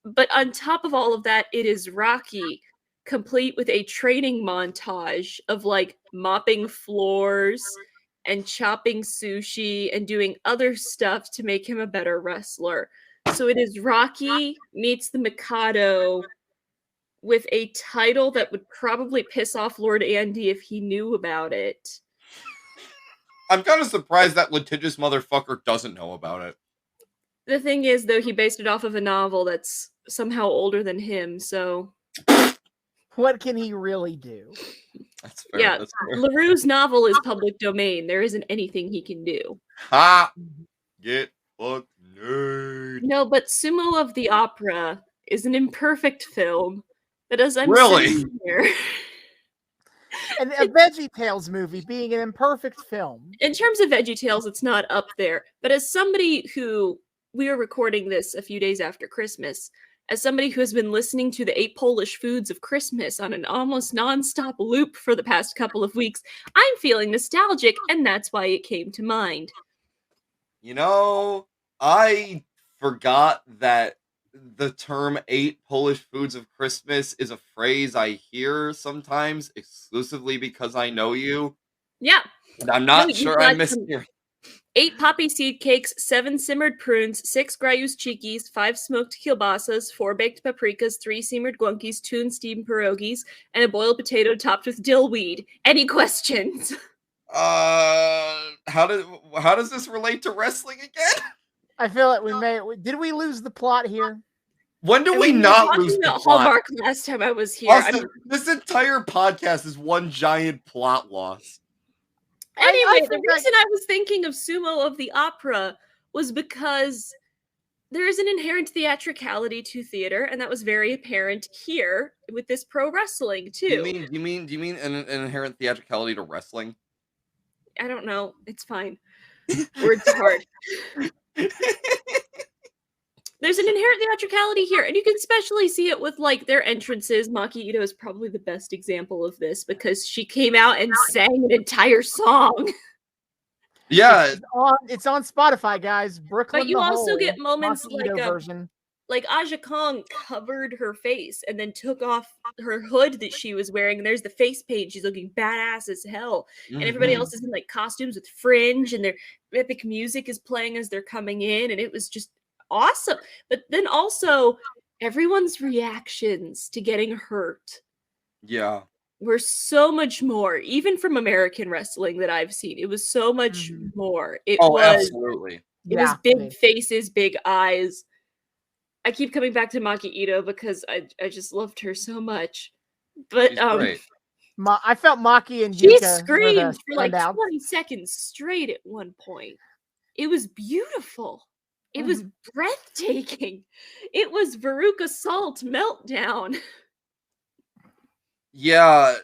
But on top of all of that, it is Rocky, complete with a training montage of like mopping floors and chopping sushi and doing other stuff to make him a better wrestler. So it is Rocky meets the Mikado with a title that would probably piss off Lord Andy if he knew about it. I'm kind of surprised that litigious motherfucker doesn't know about it. The thing is, though, he based it off of a novel that's somehow older than him, so... What can he really do? That's fair. Yeah, that's fair. LaRue's novel is public domain. There isn't anything he can do. Ha! Get fucked, nerd. No, but Sumo of the Opera is an imperfect film. But as I'm sitting here... And a VeggieTales movie being an imperfect film. In terms of VeggieTales, it's not up there. But as somebody who... We are recording this a few days after Christmas. As somebody who has been listening to the 8 Polish foods of Christmas on an almost non-stop loop for the past couple of weeks, I'm feeling nostalgic, and that's why it came to mind. You know, I forgot that the term 8 Polish foods of Christmas is a phrase I hear sometimes exclusively because I know you. Yeah. And I'm not sure I missed your... 8 poppy seed cakes, 7 simmered prunes, 6 grayus cheekies, 5 smoked kielbasas, 4 baked paprikas, 3 simmered guankies, 2 steamed pierogies, and a boiled potato topped with dill weed. Any questions? How does this relate to wrestling again? I feel like did we lose the plot here? When do we not lose the plot? Hallmark last time I was here. Also, this entire podcast is one giant plot loss. Anyway, the reason I was thinking of Sumo of the Opera was because there is an inherent theatricality to theater, and that was very apparent here with this pro wrestling too. Do you mean an inherent theatricality to wrestling? I don't know. It's fine. Words are hard. There's an inherent theatricality here, and you can especially see it with like their entrances. Maki Itoh is probably the best example of this because she came out and sang an entire song. Yeah, it's on Spotify, guys. Brooklyn, but you the also Whole, get moments Maki Itoh version. Like Aja Kong covered her face and then took off her hood that she was wearing, and there's the face paint. She's looking badass as hell, and everybody else is in like costumes with fringe, and their epic music is playing as they're coming in, and it was just awesome. But then also everyone's reactions to getting hurt, were so much more, even from American wrestling that I've seen. It was so much more. It was absolutely. It was big faces, big eyes. I keep coming back to Maki Itoh because I just loved her so much. But I felt Maki and she Yuka screamed for like 20 seconds straight at one point. It was beautiful. It was breathtaking. It was Veruca Salt meltdown. Yeah,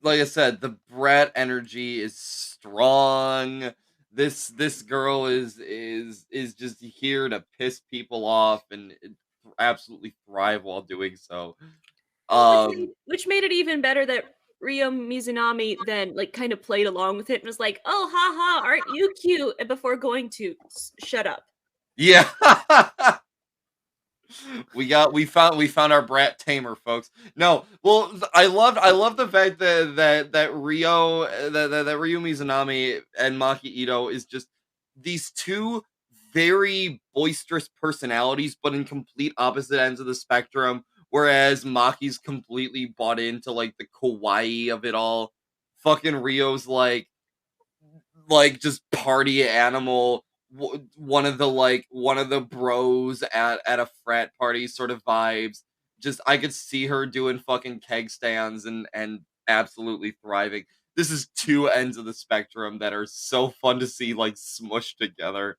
like I said, the Brett energy is strong. This girl is just here to piss people off and absolutely thrive while doing so. Which made it even better that Ryo Mizunami then like kind of played along with it and was like, "Oh, haha, aren't you cute?" And before going to shut up. Yeah. we found our brat tamer, folks. No, well, I love the fact that Ryo Mizunami and Maki Itoh is just these two very boisterous personalities, but in complete opposite ends of the spectrum. Whereas Maki's completely bought into like the kawaii of it all. Fucking Ryo's like just party animal. One of the bros at a frat party sort of vibes. Just I could see her doing fucking keg stands and absolutely thriving. This is two ends of the spectrum that are so fun to see like smushed together.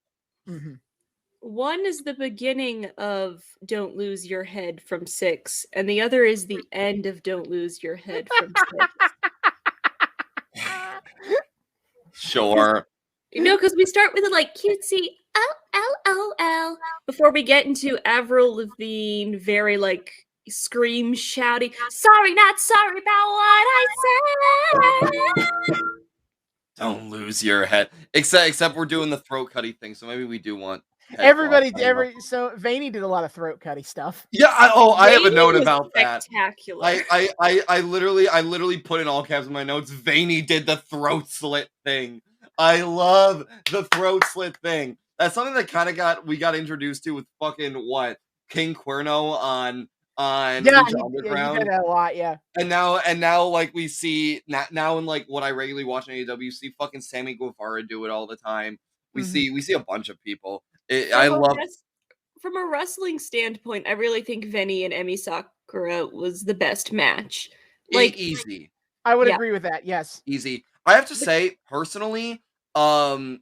One is the beginning of Don't Lose Your Head from 6, and the other is the end of Don't Lose Your Head from 6. Sure. Because we start with like cutesy LLOL before we get into Avril Lavigne, very like scream shouty. Sorry, not sorry about what I said. Don't lose your head. Except we're doing the throat cutty thing, so maybe we do want so VENY did a lot of throat cutty stuff. Yeah, I have a note about spectacular. that. I literally put in all caps in my notes. VENY did the throat slit thing. I love the throat slit thing. That's something that we got introduced to with fucking King Cuerno on Lucha Underground. He did that a lot, yeah. And now like we see now in like what I regularly watch on AEW, see fucking Sammy Guevara do it all the time. We see a bunch of people. From a wrestling standpoint, I really think VENY and Emi Sakura was the best match. Like easy. I would agree with that. Yes. Easy. I have to say, personally, Yuka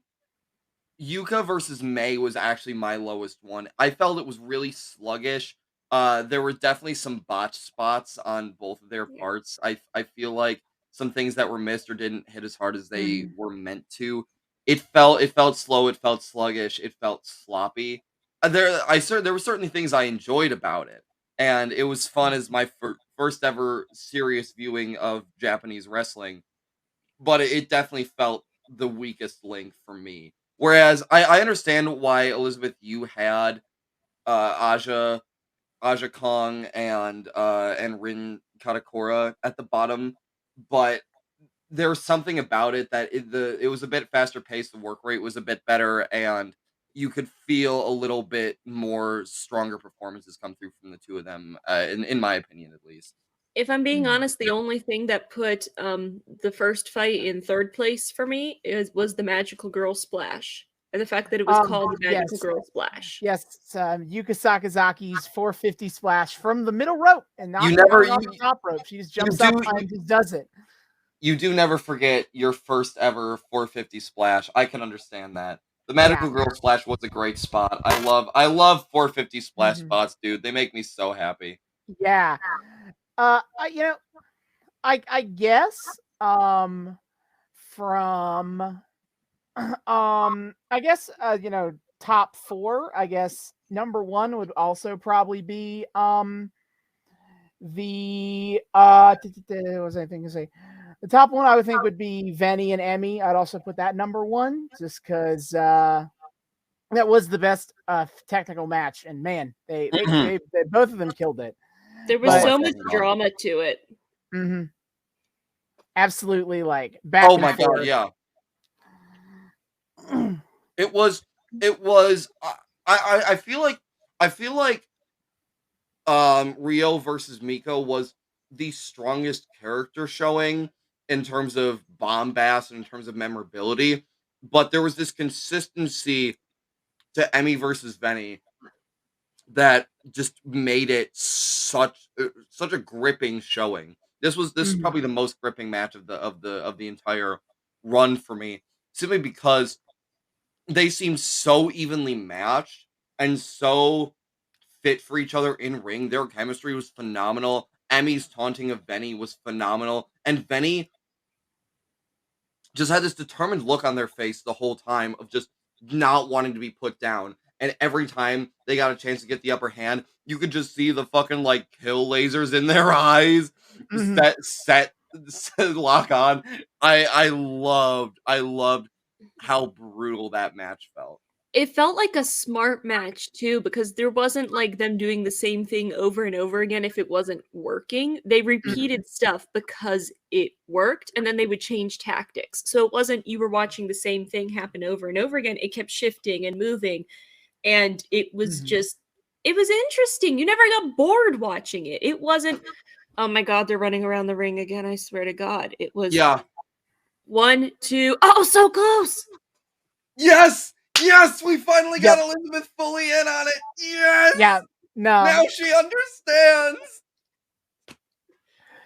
versus May was actually my lowest one. I felt it was really sluggish. There were definitely some botched spots on both of their parts. I feel like some things that were missed or didn't hit as hard as they were meant to. It felt slow. It felt sluggish. It felt sloppy. There were certainly things I enjoyed about it, and it was fun as my first ever serious viewing of Japanese wrestling. But it definitely felt the weakest link for me. Whereas I understand why, Elizabeth, you had Aja Kong and Rin Katakura at the bottom, but there's something about it that it was a bit faster paced, the work rate was a bit better, and you could feel a little bit more stronger performances come through from the two of them, in my opinion, at least. If I'm being honest, the only thing that put the first fight in third place for me was the Magical Girl Splash. And the fact that it was called the Magical Girl Splash. Yes, Yuka Sakazaki's 450 splash from the middle rope and not off the top rope. She just jumps up and just does it. You do never forget your first ever 450 splash. I can understand that. The Magical Girl Splash was a great spot. I love 450 splash spots, dude. They make me so happy. Yeah. I guess from I guess top 4. I guess number 1 would also probably be the what was I thinking to say? The top 1 I would think would be VENY and Emi. I'd also put that number 1 just because that was the best technical match, and man, they both of them killed it. There was so much drama to it. Mm-hmm. Absolutely, like back. Oh my god, yeah. It was. I feel like Rio versus Miko was the strongest character showing in terms of bombast and in terms of memorability, but there was this consistency to Emi versus VENY that just made it such a gripping showing. This is probably the most gripping match of the entire run for me, simply because they seemed so evenly matched and so fit for each other in ring. Their chemistry was phenomenal. Emi's taunting of VENY was phenomenal, and VENY just had this determined look on their face the whole time of just not wanting to be put down. And every time they got a chance to get the upper hand, you could just see the fucking like kill lasers in their eyes set lock on. I loved how brutal that match felt. It felt like a smart match too, because there wasn't like them doing the same thing over and over again if it wasn't working. They repeated stuff because it worked, and then they would change tactics. So it wasn't you were watching the same thing happen over and over again. It kept shifting and moving, and it was it was interesting. You never got bored watching it. It wasn't, oh my god, they're running around the ring again, I swear to God. It was 1, 2, oh, so close! Yes, we finally got Elizabeth fully in on it. Yes. Yeah. No. Now she understands.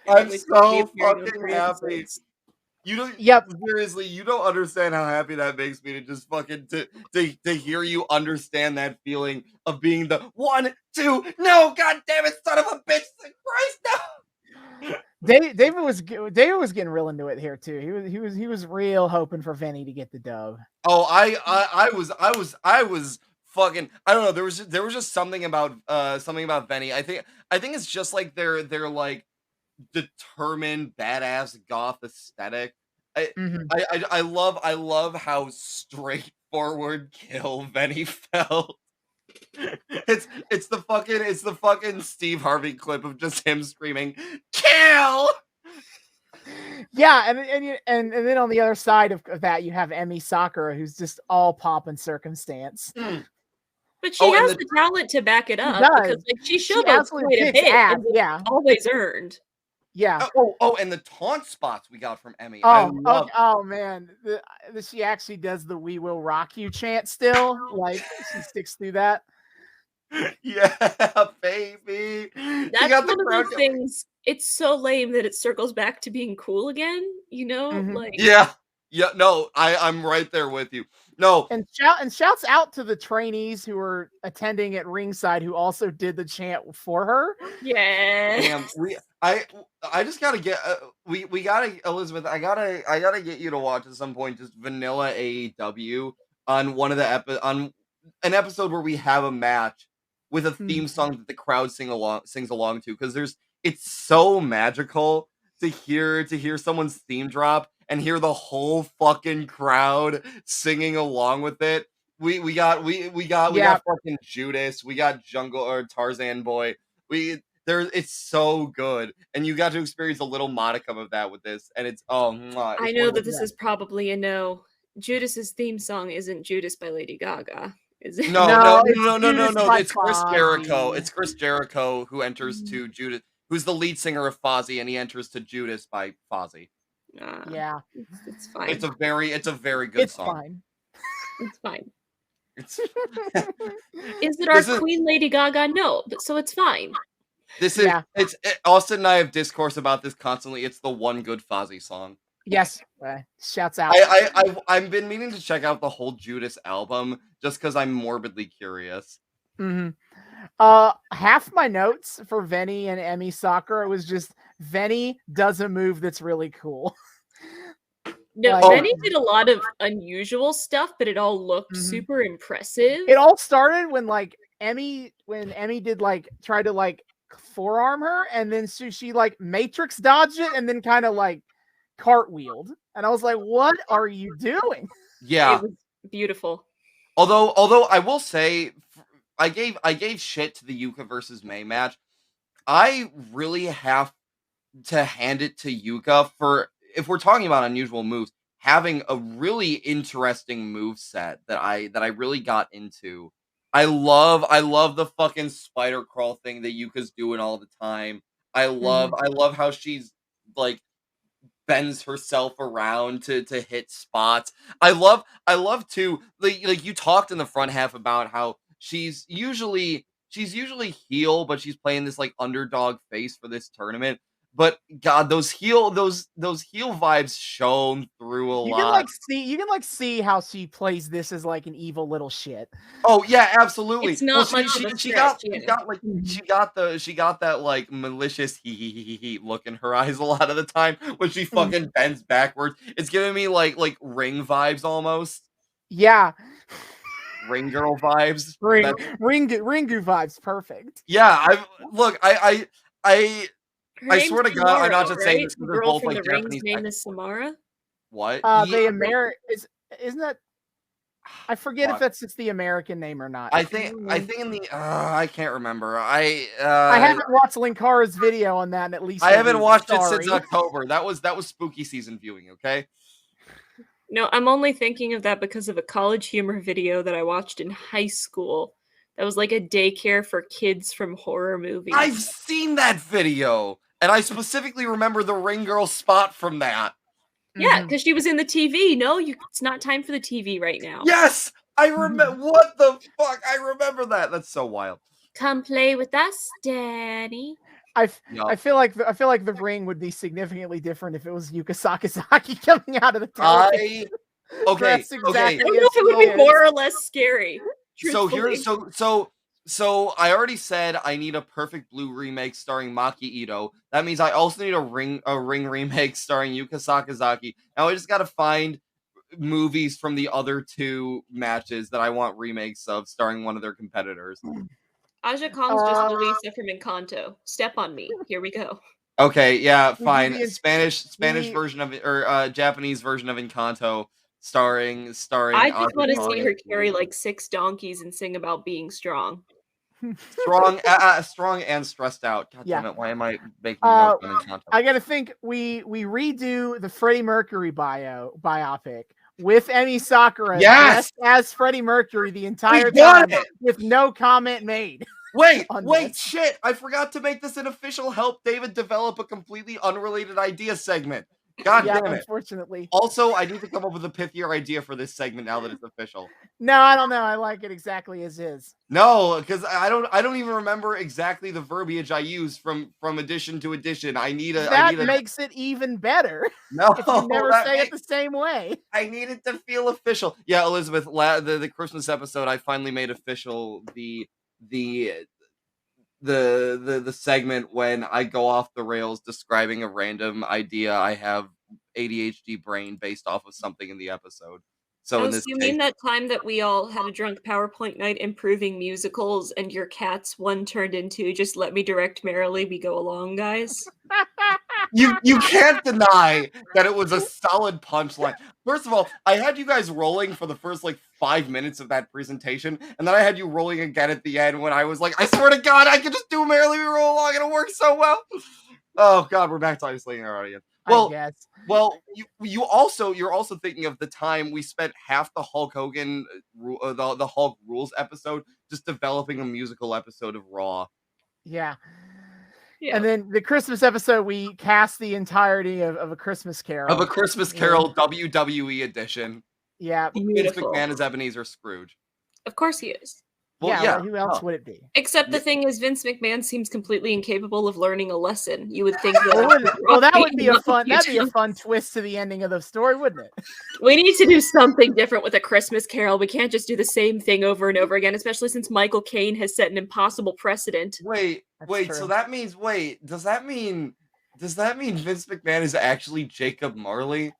I'm so fucking happy. You don't. Seriously, you don't understand how happy that makes me to just fucking to hear you understand that feeling of being the 1, 2. No, god damn it, son of a bitch! Christ, no. David was getting real into it here too. He was real hoping for VENY to get the dub. Oh, I was fucking, I don't know. There was just something about VENY. I think it's just like they're like determined badass goth aesthetic. I love how straightforward kill VENY felt. It's the fucking Steve Harvey clip of just him screaming kill. Yeah, and then on the other side of that you have Emi Sakura, who's just all pomp and circumstance. But she has the talent to back it up, because like she showed up quite a bit. Yeah, always earned. Yeah. And the taunt spots we got from Emi. Oh man, she actually does the "We will rock you" chant still. Like she sticks through that. Yeah, baby. That's one of those things. It's so lame that it circles back to being cool again. You know, like yeah. No, I'm right there with you. No, and shouts out to the trainees who were attending at ringside who also did the chant for her. Yeah. Damn, I just gotta get we gotta, Elizabeth, I gotta get you to watch at some point just vanilla AEW on one of the on an episode where we have a match with a theme song that the crowd sings along to, because it's so magical to hear someone's theme drop and hear the whole fucking crowd singing along with it. We got fucking Judas, we got Jungle or Tarzan Boy. It's so good, and you got to experience a little modicum of that with this, and it's I know that this is probably a no. Judas's theme song isn't Judas by Lady Gaga. Is it? No. It's Chris Jericho. It's Chris Jericho who enters to Judas, who's the lead singer of Fozzy, and he enters to Judas by Fozzy. Yeah, it's fine. It's a very good song. It's fine. Is it our Queen Lady Gaga? No, but so it's fine. Austin and I have discourse about this constantly. It's the one good Fozzy song. Yes, shouts out. I've been meaning to check out the whole Judas album just because I'm morbidly curious. Half my notes for VENY and Emi Sakura was just VENY does a move that's really cool. No, Like, Benny did a lot of unusual stuff, but it all looked super impressive. It all started when Emi did tried to forearm her, and then she matrix dodged it and then kind of cartwheeled, and I was like, what are you doing? Yeah, it was beautiful. Although I will say, I gave shit to the Yuka versus May match. I really have to hand it to Yuka for, if we're talking about unusual moves, having a really interesting move set that I really got into. I love the fucking spider crawl thing that Yuka's doing all the time. I love how she's bends herself around to hit spots. I love too, like you talked in the front half about how she's usually heel, but she's playing this underdog face for this tournament. But God, those heel vibes shone through a lot. You can see how she plays this as an evil little shit. Oh yeah, absolutely. It's not much of a stretch. She got that malicious he look in her eyes a lot of the time when she fucking bends backwards. It's giving me like Ring vibes almost. Yeah. Ring girl vibes. Ringu vibes, perfect. Yeah, I swear to God, I'm not just saying this because they're both from the Japanese. Rings name is Samara. What? Isn't that? I forget if that's just the American name or not. I think in the I can't remember. I haven't watched Linkara's video on that in at least. I haven't watched it since October. That was spooky season viewing. Okay. No, I'm only thinking of that because of a College Humor video that I watched in high school. That was like a daycare for kids from horror movies. I've seen that video, and I specifically remember the Ring Girl spot from that. Yeah, because she was in the TV. No, it's not time for the TV right now. Yes, I remember. What the fuck? I remember that. That's so wild. Come play with us, Daddy. I feel like the ring would be significantly different if it was Yuka Sakazaki coming out of the television. Okay. I don't know if it would be more or less scary. Truthfully. So I already said I need a perfect blue remake starring Maki Itoh. That means I also need a ring remake starring Yuka Sakazaki. Now I just gotta find movies from the other two matches that I want remakes of starring one of their competitors. Aja Kong's just Luisa from Encanto. Step on me. Here we go. Okay, yeah, fine. Spanish version of it, or Japanese version of Encanto starring. I just want to see her carry 6 donkeys and sing about being strong. Strong and stressed out. God damn it! Why am I making notes on Encanto? I gotta think. We redo the Freddie Mercury biopic with Emi Sakura dressed as Freddie Mercury the entire time with no comment made. Wait, shit! I forgot to make this an official help David develop a completely unrelated idea segment. God damn it! Unfortunately. Also, I need to come up with a pithier idea for this segment now that it's official. No, I don't know. I like it exactly as is. No, because I don't even remember exactly the verbiage I use from edition to edition. That makes it even better. No, if you never say it the same way. I need it to feel official. Yeah, Elizabeth, the Christmas episode, I finally made official the segment when I go off the rails describing a random idea I have ADHD brain based off of something in the episode. So in this you mean that time that we all had a drunk PowerPoint night improving musicals and your cat's one turned into just let me direct merrily we go along, guys? You can't deny that it was a solid punchline. First of all, I had you guys rolling for the first 5 minutes of that presentation, and then I had you rolling again at the end when I was like, I swear to God, I could just do merrily we roll along and it works so well. Oh God, we're back to isolating our audience. Well, you're also thinking of the time we spent half the Hulk Hogan, the Hulk Rules episode just developing a musical episode of Raw. Yeah. And then the Christmas episode, we cast the entirety of A Christmas Carol. Of A Christmas Carol WWE edition. Yeah. Vince McMahon is Ebenezer Scrooge. Of course he is. Well, who else would it be? Except the thing is, Vince McMahon seems completely incapable of learning a lesson. You would think that. That'd be a fun twist to the ending of the story, wouldn't it? We need to do something different with A Christmas Carol. We can't just do the same thing over and over again, especially since Michael Caine has set an impossible precedent. Wait. So that means does that mean Vince McMahon is actually Jacob Marley?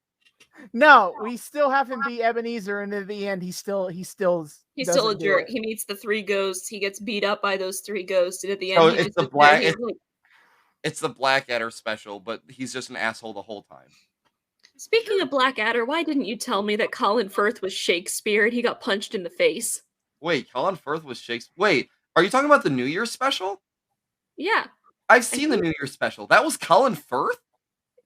No, we still have him be Ebenezer, and at the end, he's still a jerk. He meets the 3 ghosts. He gets beat up by those 3 ghosts, and at the So end, it's the Blackadder special, but he's just an asshole the whole time. Speaking of Blackadder, why didn't you tell me that Colin Firth was Shakespeare and he got punched in the face? Wait, Colin Firth was Shakespeare. Wait, are you talking about the New Year's special? Yeah. I've seen the New Year's special. That was Colin Firth?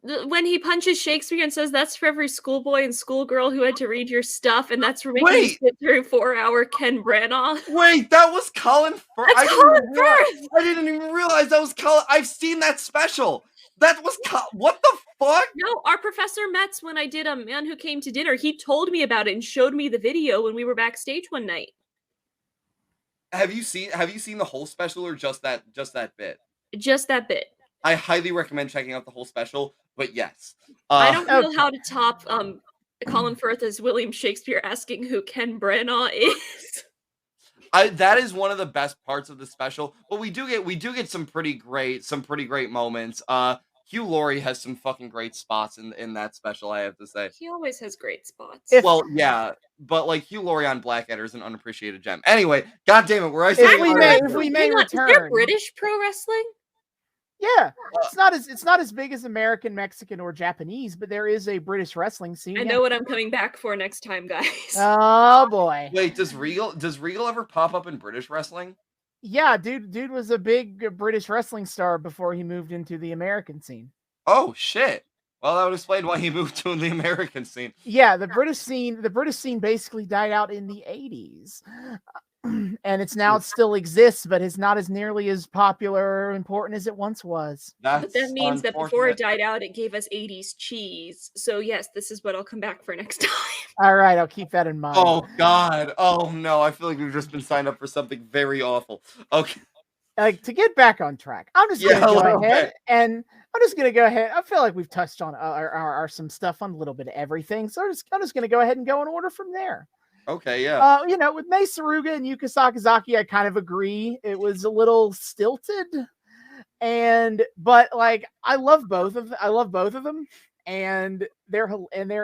When he punches Shakespeare and says, "That's for every schoolboy and schoolgirl who had to read your stuff, and that's for making you sit through 4-hour Ken Branagh." Wait, that was Colin Firth? That's Colin Firth! I didn't even realize that was Colin. I've seen that special. That was what the fuck? No, our Professor Metz, when I did A Man Who Came to Dinner, he told me about it and showed me the video when we were backstage one night. Have you seen the whole special or just that bit? Just that bit. I highly recommend checking out the whole special, but yes. I don't know how to top Colin Firth as William Shakespeare asking who Ken Branagh is. That is one of the best parts of the special, but we do get some pretty great moments. Hugh Laurie has some fucking great spots in that special, I have to say. He always has great spots. Well, yeah, but like Hugh Laurie on Blackadder is an unappreciated gem. Anyway, god damn it, where I say if we may return. Is there British pro wrestling? Yeah, it's not as big as American, Mexican, or Japanese, but there is a British wrestling scene. I know what I'm coming back for next time, guys. Oh boy! Wait, does Regal ever pop up in British wrestling? Yeah, dude was a big British wrestling star before he moved into the American scene. Oh shit! Well, that would explain why he moved to the American scene. Yeah, the British scene basically died out in the 80s. And it still exists, but it's not as nearly as popular or important as it once was. But that means that before it died out, it gave us 80s cheese. So yes, this is what I'll come back for next time. All right, I'll keep that in mind. Oh God! Oh no! I feel like we've just been signed up for something very awful. Okay. Like, to get back on track, I'm just gonna go ahead and I feel like we've touched on our some stuff on a little bit of everything, so I'm just gonna go ahead and go in order from there. Okay, yeah. With Mei Suruga and Yuka Sakazaki, I kind of agree. It was a little stilted, but like I love both of them, and they're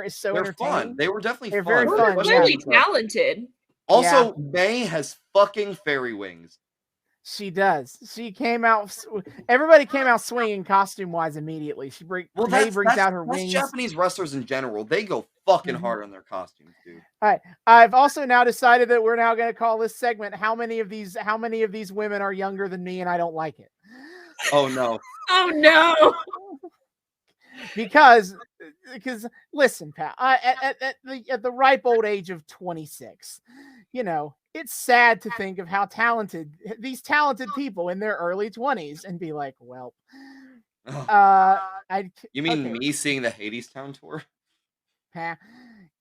so entertaining. Fun. They were definitely very fun. They're really talented. Also, Mei has fucking fairy wings. She does. She came out. Everybody came out swinging costume-wise immediately. Mei brings out her wings. Japanese wrestlers in general, they go fucking hard on their costumes, dude. All right. I've also now decided that we're now going to call this segment "How many of these women are younger than me and I don't like it?" Oh no. Oh no. Because listen, Pat, at the ripe old age of 26, it's sad to think of how talented these talented people in their early 20s and be like, well, you mean me seeing the Hadestown tour? Yuka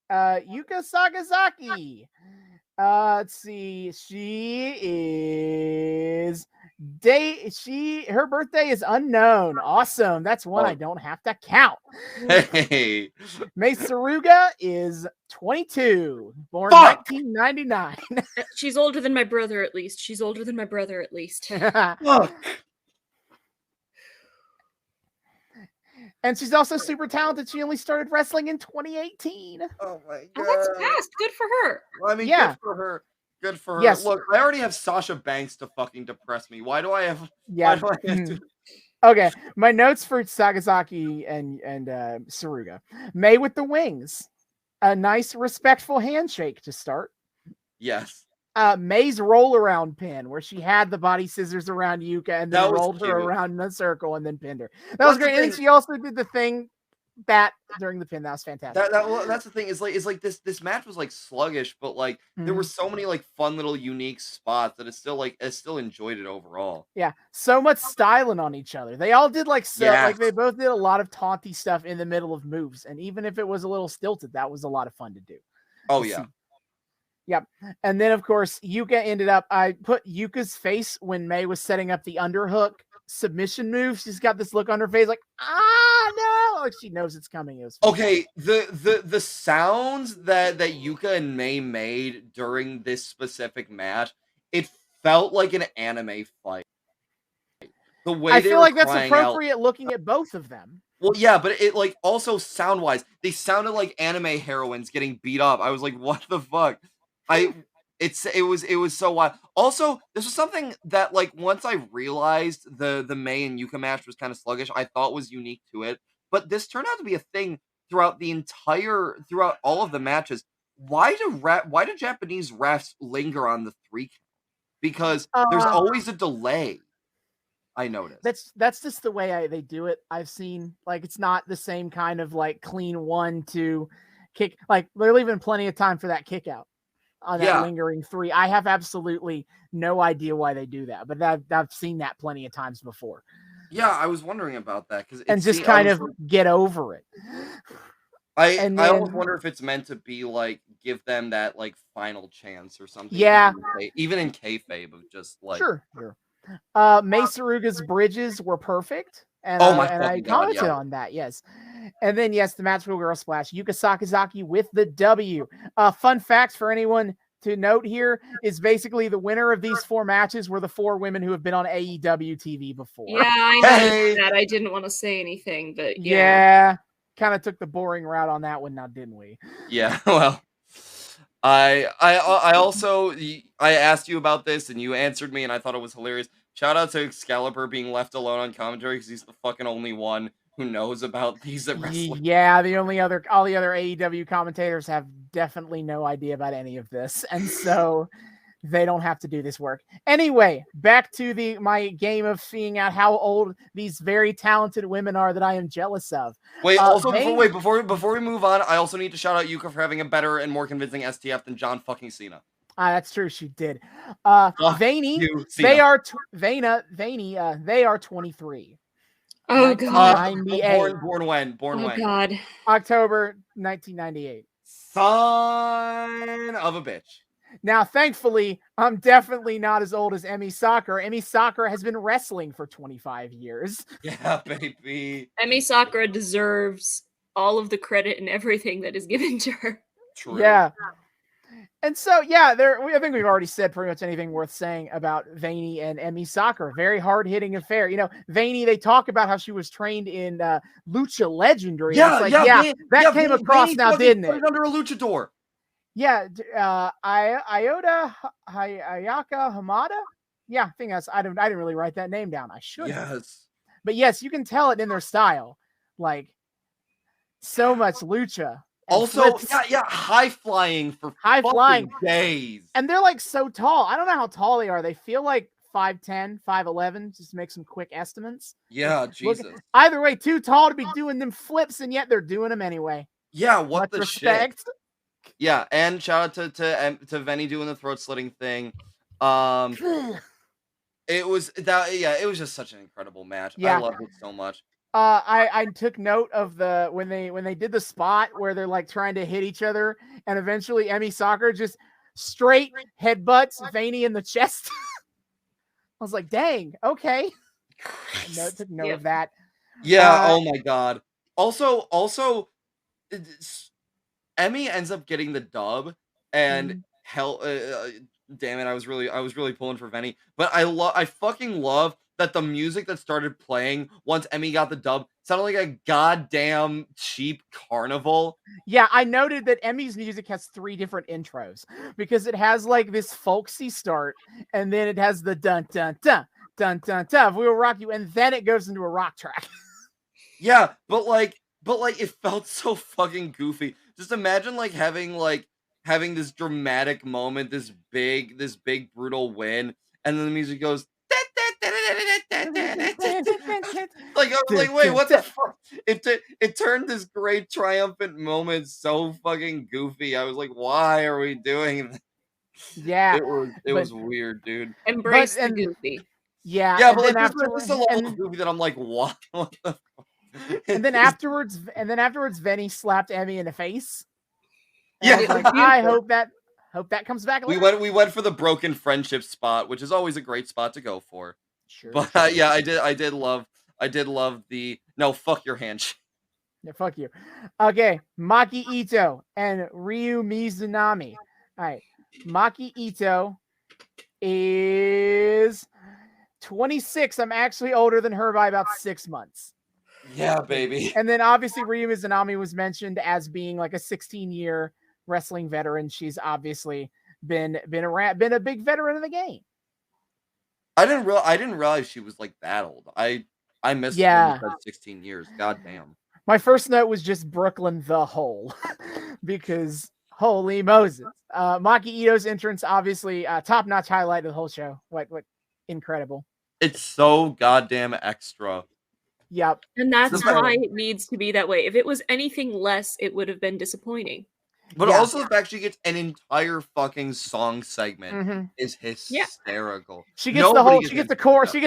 Sakazaki. Let's see. Her birthday is unknown. Awesome. That's one I don't have to count. Hey. Mei Suruga is 22, born 1999. She's older than my brother, at least. Look. And she's also super talented. She only started wrestling in 2018. Oh my god. Oh, that's fast. Good for her. Well, I mean, good for her. Good for her. Yes. Look, I already have Sasha Banks to fucking depress me. Why do I have to... Okay, my notes for Sakazaki and Suruga. Mei with the wings. A nice, respectful handshake to start. Yes. Mei's roll around pin, where she had the body scissors around Yuka and then rolled her around in a circle and then pinned her. That was great. And she also did the thing that during the pin. That was fantastic. That's the thing. Is like this match was like sluggish, but like there were so many like fun little unique spots that I still enjoyed it overall. Yeah, so much styling on each other. They all did like they both did a lot of taunty stuff in the middle of moves, and even if it was a little stilted, that was a lot of fun to do. Oh yeah. Yep. And then, of course, Yuka ended up... I put Yuka's face when Mei was setting up the underhook submission move. She's got this look on her face like, no! Like she knows it's coming. It was okay, the sounds that Yuka and Mei made during this specific match, it felt like an anime fight. the way I they feel were like that's crying appropriate out, looking at both of them. well, yeah, but it like also sound wise, they sounded like anime heroines getting beat up. I was like, what the fuck? It was so wild. Also, this was something that like once I realized the Mei and Yuka match was kind of sluggish, I thought was unique to it. But this turned out to be a thing throughout all of the matches. Why do Japanese refs linger on the 3 count? Because there's always a delay. I noticed. That's just the way they do it. I've seen like it's not the same kind of like clean 1-2 kick. Like they're leaving plenty of time for that kick out on that lingering 3. I have absolutely no idea why they do that, but I've seen that plenty of times before. Yeah, I was wondering about that and just kind of get over it. I almost wonder if it's meant to be like give them that like final chance or something. Yeah, even in kayfabe of just like sure. Mei Saruga's bridges were perfect, and I commented on that. Yes, and then yes, the match will girl splash. Yuka Sakazaki with the W. Fun facts for anyone to note here is basically the winner of these 4 matches were the 4 women who have been on AEW TV before. Yeah, I know that. I didn't want to say anything, but yeah, kind of took the boring route on that one, now didn't we? Yeah, well. I also asked you about this and you answered me and I thought it was hilarious. Shout out to Excalibur being left alone on commentary because he's the fucking only one who knows about these at wrestling. Yeah, all the other AEW commentators have definitely no idea about any of this, and so they don't have to do this work. Anyway, back to my game of seeing out how old these very talented women are that I am jealous of. Wait, also before we move on, I also need to shout out Yuka for having a better and more convincing STF than John fucking Cena. That's true, she did. VENY, they are 23. Oh god. Born when? God. October 1998. Son of a bitch. Now, thankfully, I'm definitely not as old as Emi Sakura. Emi Sakura has been wrestling for 25 years. Yeah, baby. Emi Sakura deserves all of the credit and everything that is given to her. True. Yeah. And so, yeah, I think we've already said pretty much anything worth saying about VENY and Emi Sakura. Very hard-hitting affair. You know, VENY, they talk about how she was trained in Lucha Legendary. That came across VENY now, didn't it? Under a luchador. Yeah, Ayaka Hamada. Yeah, I think I didn't really write that name down. I should. Yes, but yes, you can tell it in their style. Like so much lucha. Also, high flying for days, and they're like so tall. I don't know how tall they are. They feel like 5'10", 5'11", just to make some quick estimates. Yeah, Jesus. Either way, too tall to be doing them flips, and yet they're doing them anyway. Yeah, what much the respect. Shit? Yeah, and shout out to VENY doing the throat slitting thing. It was just such an incredible match. Yeah. I loved it so much. I took note of when they did the spot where they're like trying to hit each other, and eventually Emi Sakura just straight headbutts VENY in the chest. I was like, dang, okay. I took note of that. Yeah, oh my god. Also, Emi ends up getting the dub, and damn it, I was really pulling for VENY. But I fucking love that the music that started playing once Emi got the dub sounded like a goddamn cheap carnival. Yeah, I noted that Emi's music has 3 different intros because it has like this folksy start, and then it has the dun dun dun dun dun dun. We will rock you, and then it goes into a rock track. Yeah, but like it felt so fucking goofy. Just imagine like having this dramatic moment, this big brutal win, and then the music goes. Like I was like, wait, what the fuck? It turned this great triumphant moment so fucking goofy. I was like, why are we doing that? Yeah, it was weird, dude. Embrace the goofy. Yeah, but like this is a little goofy that I'm like, what? What the fuck? And then afterwards, VENY slapped Emi in the face. Yeah, I hope that comes back later. We went for the broken friendship spot, which is always a great spot to go for. Sure. But yeah, I did love the no, fuck your handshake. Yeah, fuck you. Okay, Maki Itoh and Ryu Mizunami. All right, Maki Itoh is 26. I'm actually older than her by about 6 months. Yeah, baby. And then obviously Ryu Mizunami was mentioned as being like a 16-year wrestling veteran. She's obviously been a big veteran of the game. I didn't realize she was like that old. I missed when you said 16 years. God damn. My first note was just Brooklyn the Hole because holy Moses. Maki Itoh's entrance, obviously top-notch highlight of the whole show. What incredible. It's so goddamn extra. Yep. And that's why it needs to be that way. If it was anything less, it would have been disappointing. But also the fact she gets an entire fucking song segment is hysterical. She gets she gets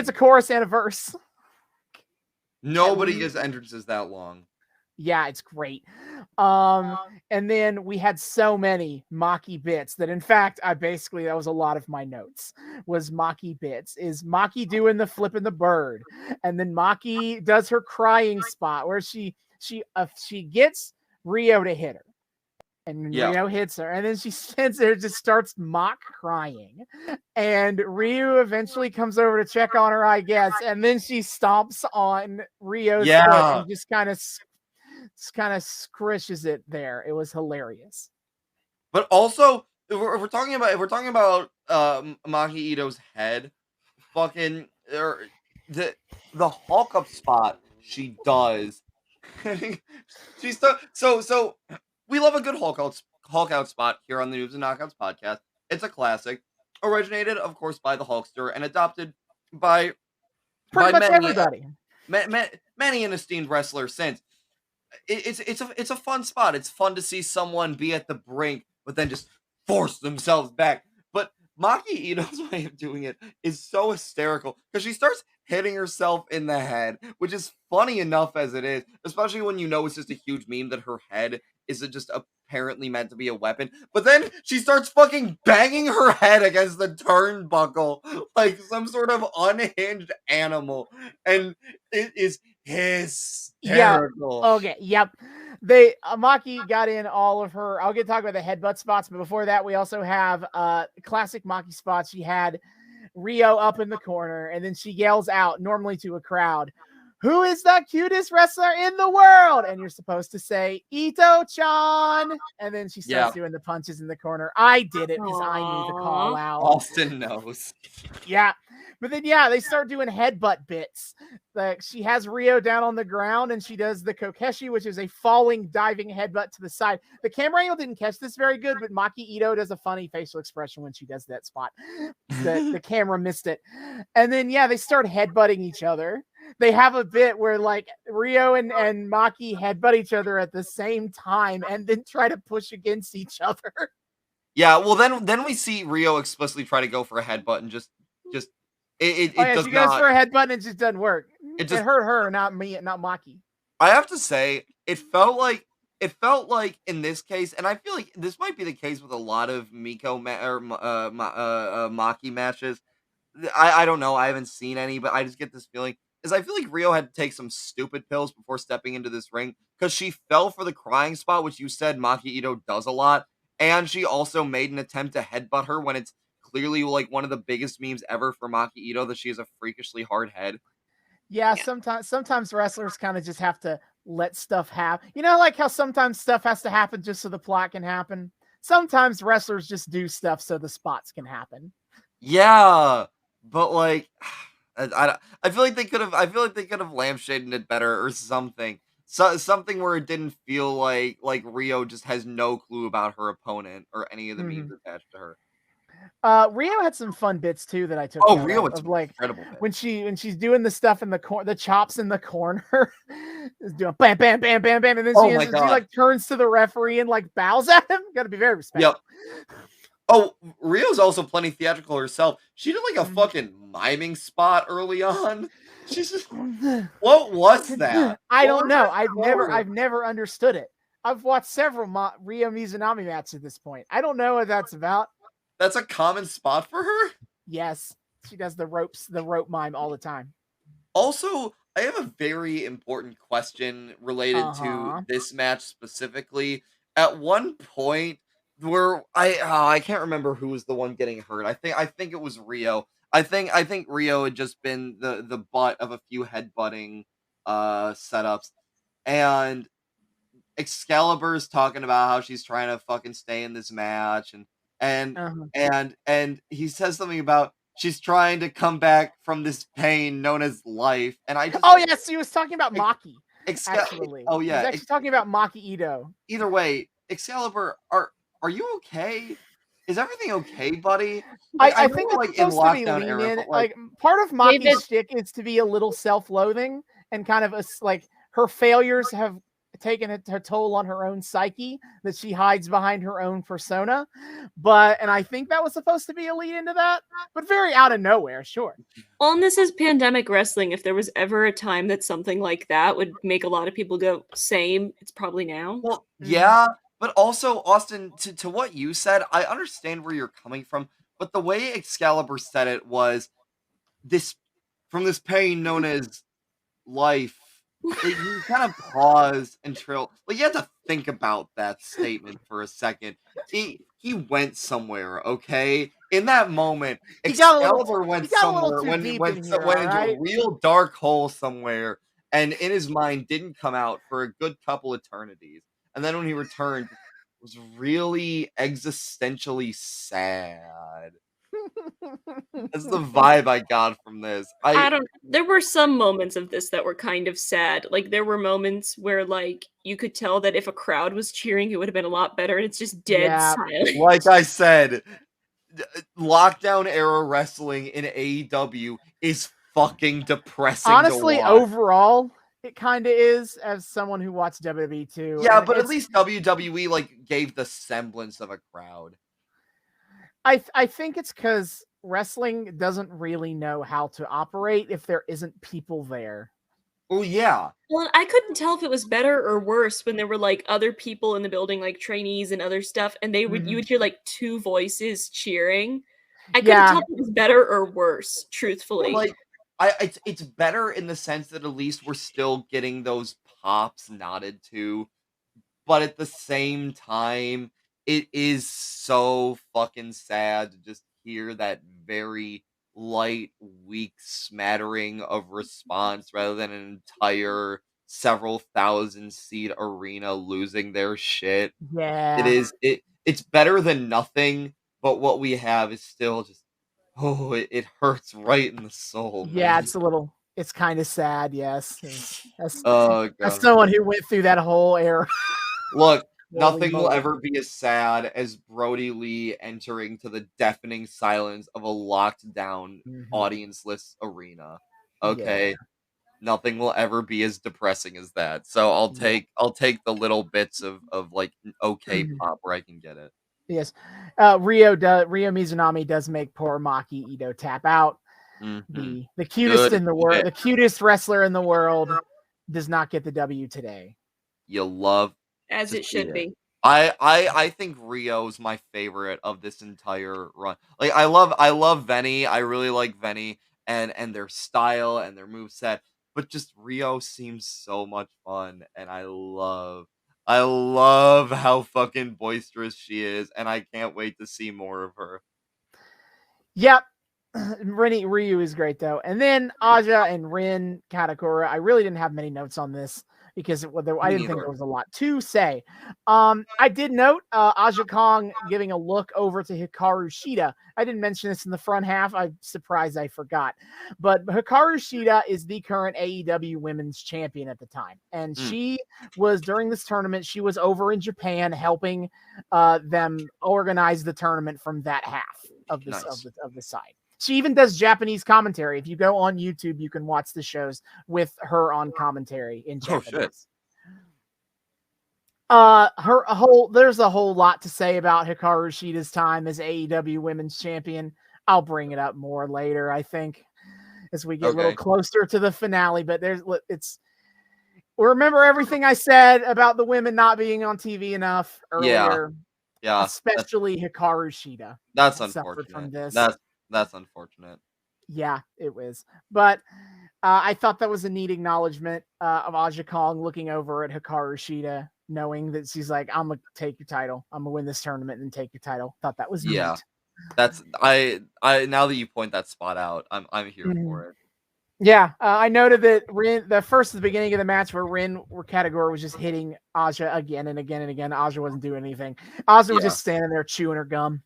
a chorus and a verse. Nobody gets entrances that long. Yeah, it's great. And then we had so many Maki bits that in fact, that was a lot of my notes was Maki bits. Is Maki doing the flipping the bird? And then Maki does her crying spot where she gets Rio to hit her. And Rio hits her, and then she stands there, just starts mock crying. And Ryu eventually comes over to check on her, I guess, and then she stomps on Rio's foot and just kind of squishes it there. It was hilarious. But also, if we're talking about Maki Itoh's head, fucking the Hulk up spot she does. She's so. We love a good Hulk out spot here on the Noobs and Knockouts podcast. It's a classic, originated, of course, by the Hulkster and adopted by pretty much everybody. Many an esteemed wrestler since. It's a fun spot. It's fun to see someone be at the brink, but then just force themselves back. But Maki Itoh's way of doing it is so hysterical because she starts hitting herself in the head, which is funny enough as it is, especially when you know it's just a huge meme that her head is just apparently meant to be a weapon. But then she starts fucking banging her head against the turnbuckle like some sort of unhinged animal. And it is hysterical. Yeah. Okay. Yep. Maki got in all of her. I'll get to talk about the headbutt spots, but before that, we also have classic Maki spots. She had Rio up in the corner, and then she yells out, normally to a crowd, "Who is the cutest wrestler in the world?" And you're supposed to say, "Ito-chan." And then she starts doing the punches in the corner. I did it because I knew the call out. Austin knows. Yeah. But then, they start doing headbutt bits. Like she has Rio down on the ground and she does the Kokeshi, which is a falling, diving headbutt to the side. The camera angle didn't catch this very good, but Maki Itoh does a funny facial expression when she does that spot. The camera missed it. And then, they start headbutting each other. They have a bit where like Rio and Maki headbutt each other at the same time and then try to push against each other. Yeah, well then we see Rio explicitly try to go for a headbutt and just it does she goes for a headbutt and it just doesn't work. It hurt her, not me, not Maki. I have to say, it felt like in this case, and I feel like this might be the case with a lot of Maki matches. I don't know, I haven't seen any, but I just get this feeling is I feel like Rio had to take some stupid pills before stepping into this ring because she fell for the crying spot, which you said Maki Itoh does a lot, and she also made an attempt to headbutt her when it's clearly like one of the biggest memes ever for Maki Itoh that she has a freakishly hard head. Yeah. Sometimes wrestlers kind of just have to let stuff happen. You know, like how sometimes stuff has to happen just so the plot can happen. Sometimes wrestlers just do stuff so the spots can happen. Yeah, but like, I feel like they could have lampshaded it better or something. Something where it didn't feel like Rio just has no clue about her opponent or any of the memes attached to her. Rio had some fun bits too that I took. Oh, Rio, it's like incredible when she's doing the stuff in the chops in the corner, is doing bam, bam, bam, bam, bam, and then she like turns to the referee and like bows at him. Got to be very respectful. Yep. Oh, Rio's also plenty theatrical herself. She did like a fucking miming spot early on. She's just, what was that? I don't know. I've never understood it. I've watched several Rio Mizunami matches at this point. I don't know what that's about. That's a common spot for her? Yes. She does the rope mime all the time. Also, I have a very important question related to this match specifically. At one point where I can't remember who was the one getting hurt. I think it was Rio. I think Rio had just been the butt of a few headbutting setups, and Excalibur's talking about how she's trying to fucking stay in this match, and and he says something about she's trying to come back from this pain known as life, and I just yes, he was talking about Maki. Actually, oh yeah, he's actually talking about Maki Itoh. Either way, Excalibur, are you okay? Is everything okay, buddy? Like, I think it's supposed to be lean in. Like part of Maki's shtick is to be a little self-loathing and kind of like her failures have taken her toll on her own psyche, that she hides behind her own persona. And I think that was supposed to be a lead into that, but very out of nowhere, sure. Well, and this is pandemic wrestling. If there was ever a time that something like that would make a lot of people go, same, it's probably now. Well, yeah, but also, Austin, to what you said, I understand where you're coming from, but the way Excalibur said it was from this pain known as life. You kind of pause and trill. Like, you have to think about that statement for a second. He went somewhere, okay? In that moment, Excalibur went somewhere, went into a real dark hole somewhere, and in his mind didn't come out for a good couple eternities. And then when he returned, it was really existentially sad. That's the vibe I got from this. There were some moments of this that were kind of sad. Like, there were moments where, like, you could tell that if a crowd was cheering, it would have been a lot better, and it's just dead silent. Like I said, lockdown era wrestling in AEW is fucking depressing. Honestly, overall, it kind of is, as someone who watched WWE too. Yeah, but at least WWE like gave the semblance of a crowd. I think it's because wrestling doesn't really know how to operate if there isn't people there. Oh yeah. Well, I couldn't tell if it was better or worse when there were like other people in the building, like trainees and other stuff, and you would hear like two voices cheering. I couldn't tell if it was better or worse, truthfully. Well, it's better in the sense that at least we're still getting those pops nodded to, but at the same time, it is so fucking sad to just hear that very light, weak smattering of response rather than an entire several thousand seat arena losing their shit. Yeah. It's better than nothing, but what we have is still just it hurts right in the soul. Yeah, man. it's kind of sad, yes. As someone who went through that whole era. Look, nothing will ever be as sad as Brody Lee entering to the deafening silence of a locked down audience-less arena. Okay. Yeah. Nothing will ever be as depressing as that. So I'll take the little bits of like okay pop where I can get it. Yes. Rio Mizunami does make poor Maki Itoh tap out. The cutest in the world, the cutest wrestler in the world does not get the W today. You love as it should be. I think Rio's my favorite of this entire run. Like I love VENY. I really like VENY and their style and their moveset, but just Rio seems so much fun, and I love how fucking boisterous she is, and I can't wait to see more of her. Yep. Ryu is great though. And then Aja and Rin Katakura. I really didn't have many notes on this because I didn't think there was a lot to say. I did note Aja Kong giving a look over to Hikaru Shida. I didn't mention this in the front half. I'm surprised I forgot. But Hikaru Shida is the current AEW Women's Champion at the time. And she was, during this tournament, she was over in Japan helping them organize the tournament from that half of the side. She even does Japanese commentary. If you go on YouTube, you can watch the shows with her on commentary in Japanese. There's a whole lot to say about Hikaru Shida's time as AEW Women's Champion. I'll bring it up more later, I think, as we get a little closer to the finale. But remember everything I said about the women not being on TV enough earlier. Yeah. Especially Hikaru Shida. That's unfortunate. From this. That's unfortunate. Yeah, it was. But I thought that was a neat acknowledgement of Aja Kong looking over at Hikaru Shida, knowing that she's like, I'm going to take your title. I'm going to win this tournament and take your title. Thought that was neat. That's I now that you point that spot out, I'm here for it. Yeah, I noted that at the beginning of the match where Katagura was just hitting Aja again and again and again. Aja wasn't doing anything. Aja was just standing there chewing her gum.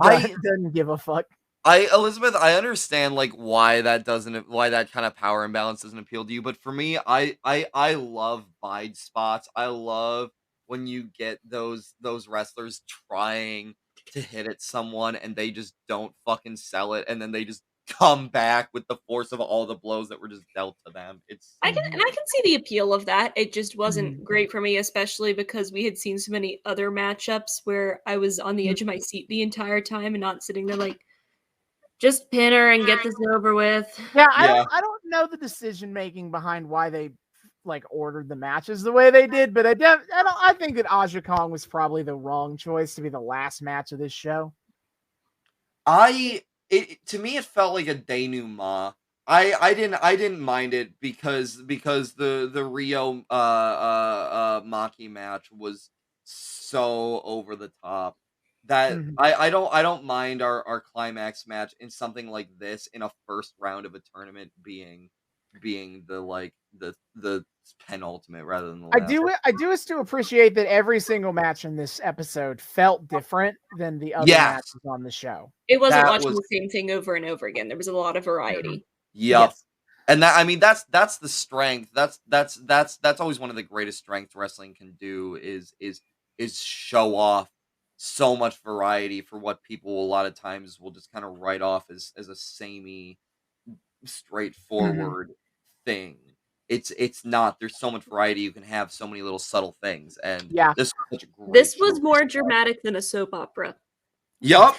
Doesn't give a fuck. Elizabeth, I understand like why that kind of power imbalance doesn't appeal to you, but for me, I love bide spots. I love when you get those wrestlers trying to hit at someone and they just don't fucking sell it, and then they just come back with the force of all the blows that were just dealt to them. I can see the appeal of that. It just wasn't great for me, especially because we had seen so many other matchups where I was on the edge of my seat the entire time and not sitting there like, just pin her and get this over with. Yeah, I don't know the decision making behind why they like ordered the matches the way they did, but I think that Aja Kong was probably the wrong choice to be the last match of this show. To me it felt like a denouement. I didn't mind it because the Rio Maki match was so over the top that I don't mind our climax match in something like this in a first round of a tournament being the penultimate rather than the last. I do still appreciate that every single match in this episode felt different than the other matches on the show. It wasn't watching the same thing over and over again. There was a lot of variety. Yep. Yes. And that's the strength. That's always one of the greatest strengths wrestling can do is show off so much variety for what people a lot of times will just kind of write off as a samey, straightforward thing. It's not. There's so much variety. You can have so many little subtle things. And this was more dramatic than a soap opera. Yup.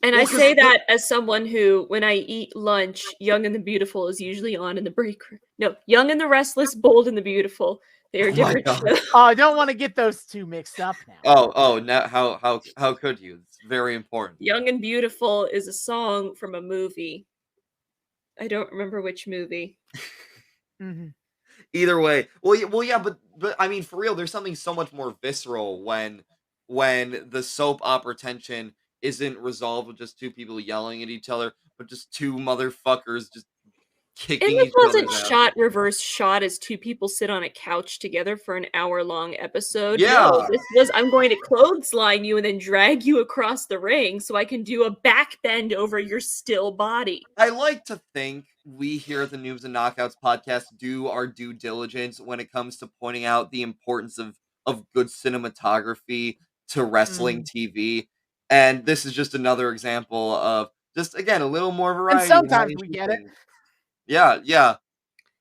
And I say that as someone who, when I eat lunch, Young and the Beautiful is usually on in the break room. No, Young and the Restless, Bold and the Beautiful. They are different shows. Oh, I don't want to get those two mixed up now. Oh, now how could you? It's very important. Young and Beautiful is a song from a movie. I don't remember which movie. Either way, well, yeah, but I mean, for real, there's something so much more visceral when the soap opera tension isn't resolved with just two people yelling at each other, but just two motherfuckers just kicking each other. And it wasn't reverse shot as two people sit on a couch together for an hour-long episode. Yeah. No, this was, I'm going to clothesline you and then drag you across the ring so I can do a back bend over your still body. I like to think we here at the Noobs and Knockouts podcast do our due diligence when it comes to pointing out the importance of good cinematography to wrestling TV. And this is just another example of just, again, a little more variety. And sometimes we get it. Yeah.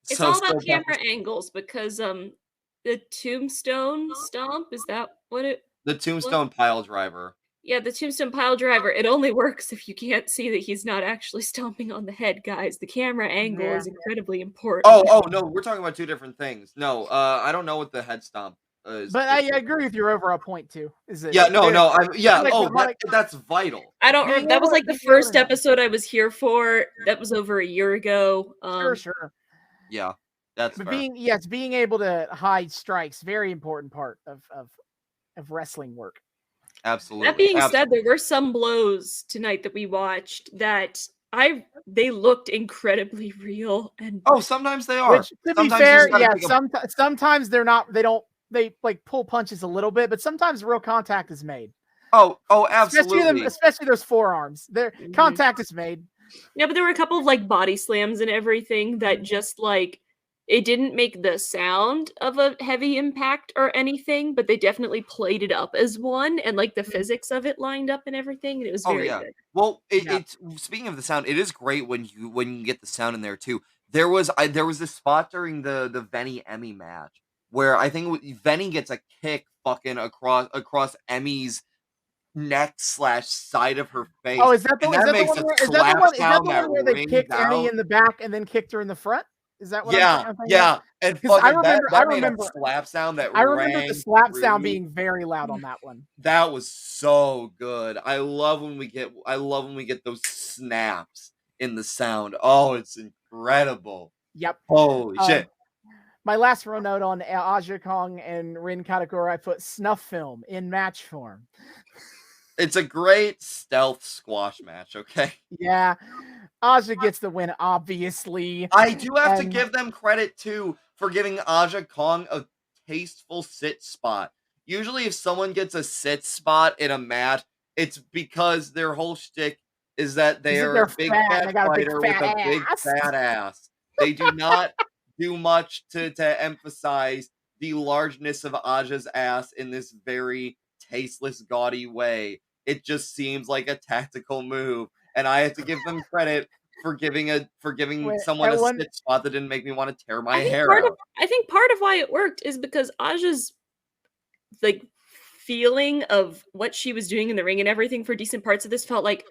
It's all about camera angles because the tombstone stomp, is that what it The tombstone pile driver. Yeah, the tombstone pile driver. It only works if you can't see that he's not actually stomping on the head, guys. The camera angle is incredibly important. Oh, no, we're talking about two different things. No, I don't know what the head stomp is. But I agree with your overall point too. Is it? Yeah, that's vital. I don't remember. That was like the first episode I was here for. That was over a year ago. Sure. Yeah, that's fair. Being able to hide strikes, very important part of wrestling work. Absolutely. That being said, there were some blows tonight that we watched that they looked incredibly real. And sometimes they are. Which, to be fair, sometimes they're not. They like pull punches a little bit, but sometimes real contact is made. Oh, absolutely. Especially those forearms. Their contact is made. Yeah, but there were a couple of like body slams and everything that just like it didn't make the sound of a heavy impact or anything, but they definitely played it up as one, and like the physics of it lined up and everything, and it was very good. Well, it's speaking of the sound, it is great when you get the sound in there too. There was this spot during the VENY Emi match where I think VENY gets a kick fucking across Emi's neck / side of her face. Oh, is that the one where they kicked Emi in the back and then kicked her in the front? Is that what I'm thinking? Yeah. And I remember a slap sound that I remember the slap sound being very loud on that one. That was so good. I love when we get those snaps in the sound. Oh, it's incredible. Yep. Holy shit. My last row note on Aja Kong and Rin Katakura, I put snuff film in match form. It's a great stealth squash match, okay? Yeah. Aja gets the win, obviously. I do have to give them credit, too, for giving Aja Kong a tasteful sit spot. Usually, if someone gets a sit spot in a match, it's because their whole shtick is that they are a big fat fighter with a big fat ass. They do not do much to emphasize the largeness of Aja's ass in this very tasteless, gaudy way. It just seems like a tactical move, and I have to give them credit for giving someone a sit spot that didn't make me want to tear my hair out. I think part of why it worked is because Aja's like feeling of what she was doing in the ring and everything for decent parts of this felt like,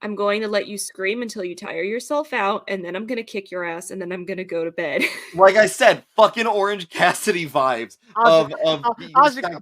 I'm going to let you scream until you tire yourself out, and then I'm going to kick your ass, and then I'm going to go to bed. Like I said, fucking Orange Cassidy vibes.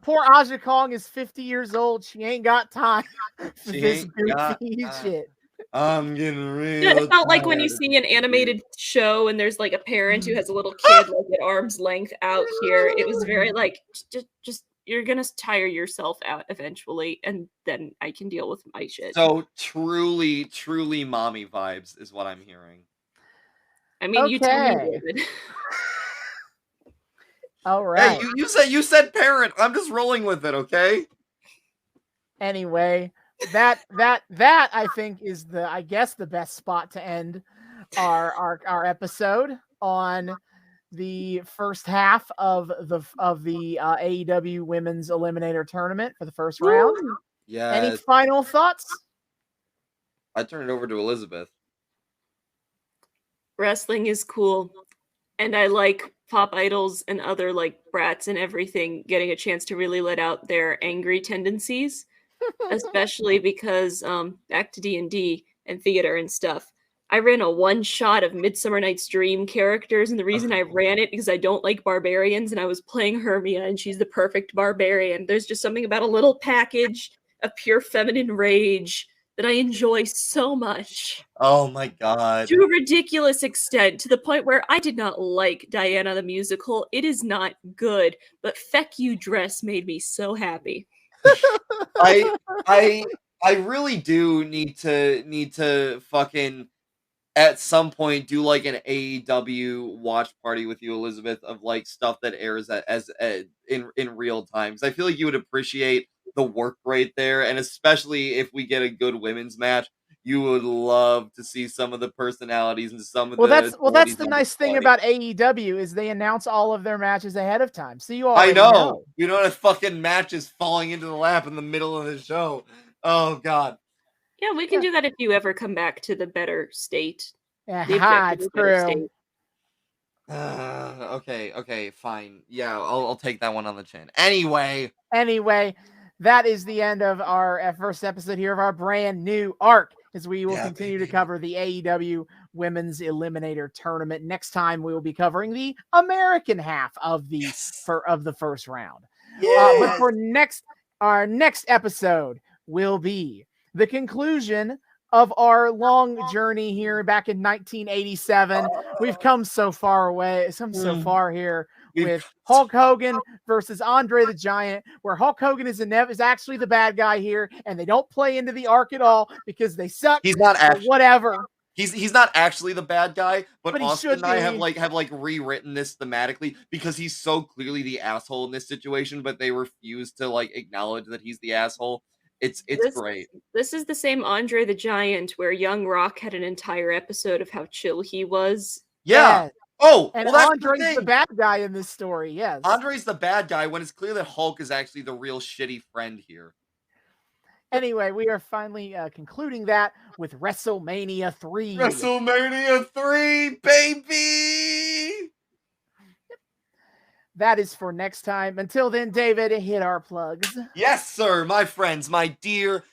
Poor Aja Kong is 50 years old. She ain't got time for this goofy shit. I'm getting real. Yeah, it felt like when you see an animated show and there's like a parent who has a little kid like at arm's length out here. It was very like, just you're gonna tire yourself out eventually, and then I can deal with my shit. So truly, truly mommy vibes is what I'm hearing. I mean, you tell me, David. All right. Hey, you said parent. I'm just rolling with it, okay? Anyway, that I think is the best spot to end our episode on the first half of the AEW Women's Eliminator Tournament for the first round. Yeah. Any final thoughts? I turn it over to Elizabeth. Wrestling is cool, and I like pop idols and other like brats and everything getting a chance to really let out their angry tendencies, especially because back to D&D and theater and stuff. I ran a one shot of Midsummer Night's Dream characters, and the reason I ran it because I don't like barbarians, and I was playing Hermia, and she's the perfect barbarian. There's just something about a little package of pure feminine rage that I enjoy so much. Oh my god. To a ridiculous extent, to the point where I did not like Diana the musical. It is not good, but Feck You Dress made me so happy. I really do need to fucking at some point do like an AEW watch party with you, Elizabeth, of like stuff that airs in real time. Because I feel like you would appreciate the work rate there, and especially if we get a good women's match, you would love to see some of the personalities and some of that's the nice thing about AEW is they announce all of their matches ahead of time. So you already know. You don't have fucking matches falling into the lap in the middle of the show. Oh god. Yeah, we can do that if you ever come back to the better state. It's true. Okay, fine. Yeah, I'll take that one on the chin. Anyway, that is the end of our first episode here of our brand new arc, as we will continue to cover the AEW Women's Eliminator Tournament. Next time, we will be covering the American half of the first round. But for our next episode will be the conclusion of our long journey here back in 1987. We've come so far here with Hulk Hogan versus Andre the Giant, where Hulk Hogan is actually the bad guy here, and they don't play into the arc at all because they suck. He's not actually whatever. He's not actually the bad guy, but Austin and I have rewritten this thematically because he's so clearly the asshole in this situation, but they refuse to acknowledge that he's the asshole. It's great. This is the same Andre the Giant where Young Rock had an entire episode of how chill he was. Yeah. Oh, and Andre's the bad guy in this story. Yes, Andre's the bad guy when it's clear that Hulk is actually the real shitty friend here. Anyway, we are finally concluding that with WrestleMania 3. WrestleMania 3, baby! That is for next time. Until then, David, hit our plugs. Yes, sir, my friends, my dear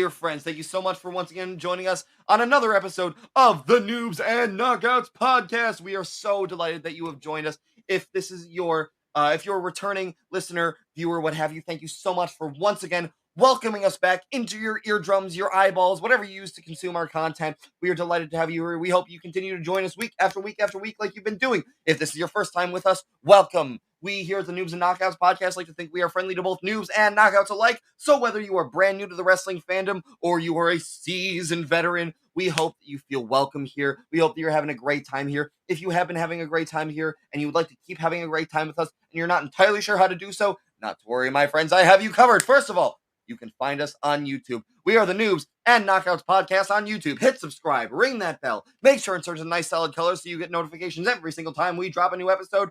friends. Thank you so much for once again joining us on another episode of the Noobs and Knockouts Podcast. We are so delighted that you have joined us. If this is if you're a returning listener, viewer, what have you, thank you so much for once again welcoming us back into your eardrums, your eyeballs, whatever you use to consume our content. We are delighted to have you here. We hope you continue to join us week after week after week like you've been doing. If this is your first time with us, welcome. We here at the Noobs and Knockouts Podcast like to think we are friendly to both noobs and knockouts alike. So whether you are brand new to the wrestling fandom or you are a seasoned veteran, we hope that you feel welcome here. We hope that you're having a great time here. If you have been having a great time here and you would like to keep having a great time with us and you're not entirely sure how to do so, not to worry, my friends, I have you covered. First of all, you can find us on YouTube. We are the Noobs and Knockouts Podcast on YouTube. Hit subscribe, ring that bell. Make sure it turns a nice solid color so you get notifications every single time we drop a new episode.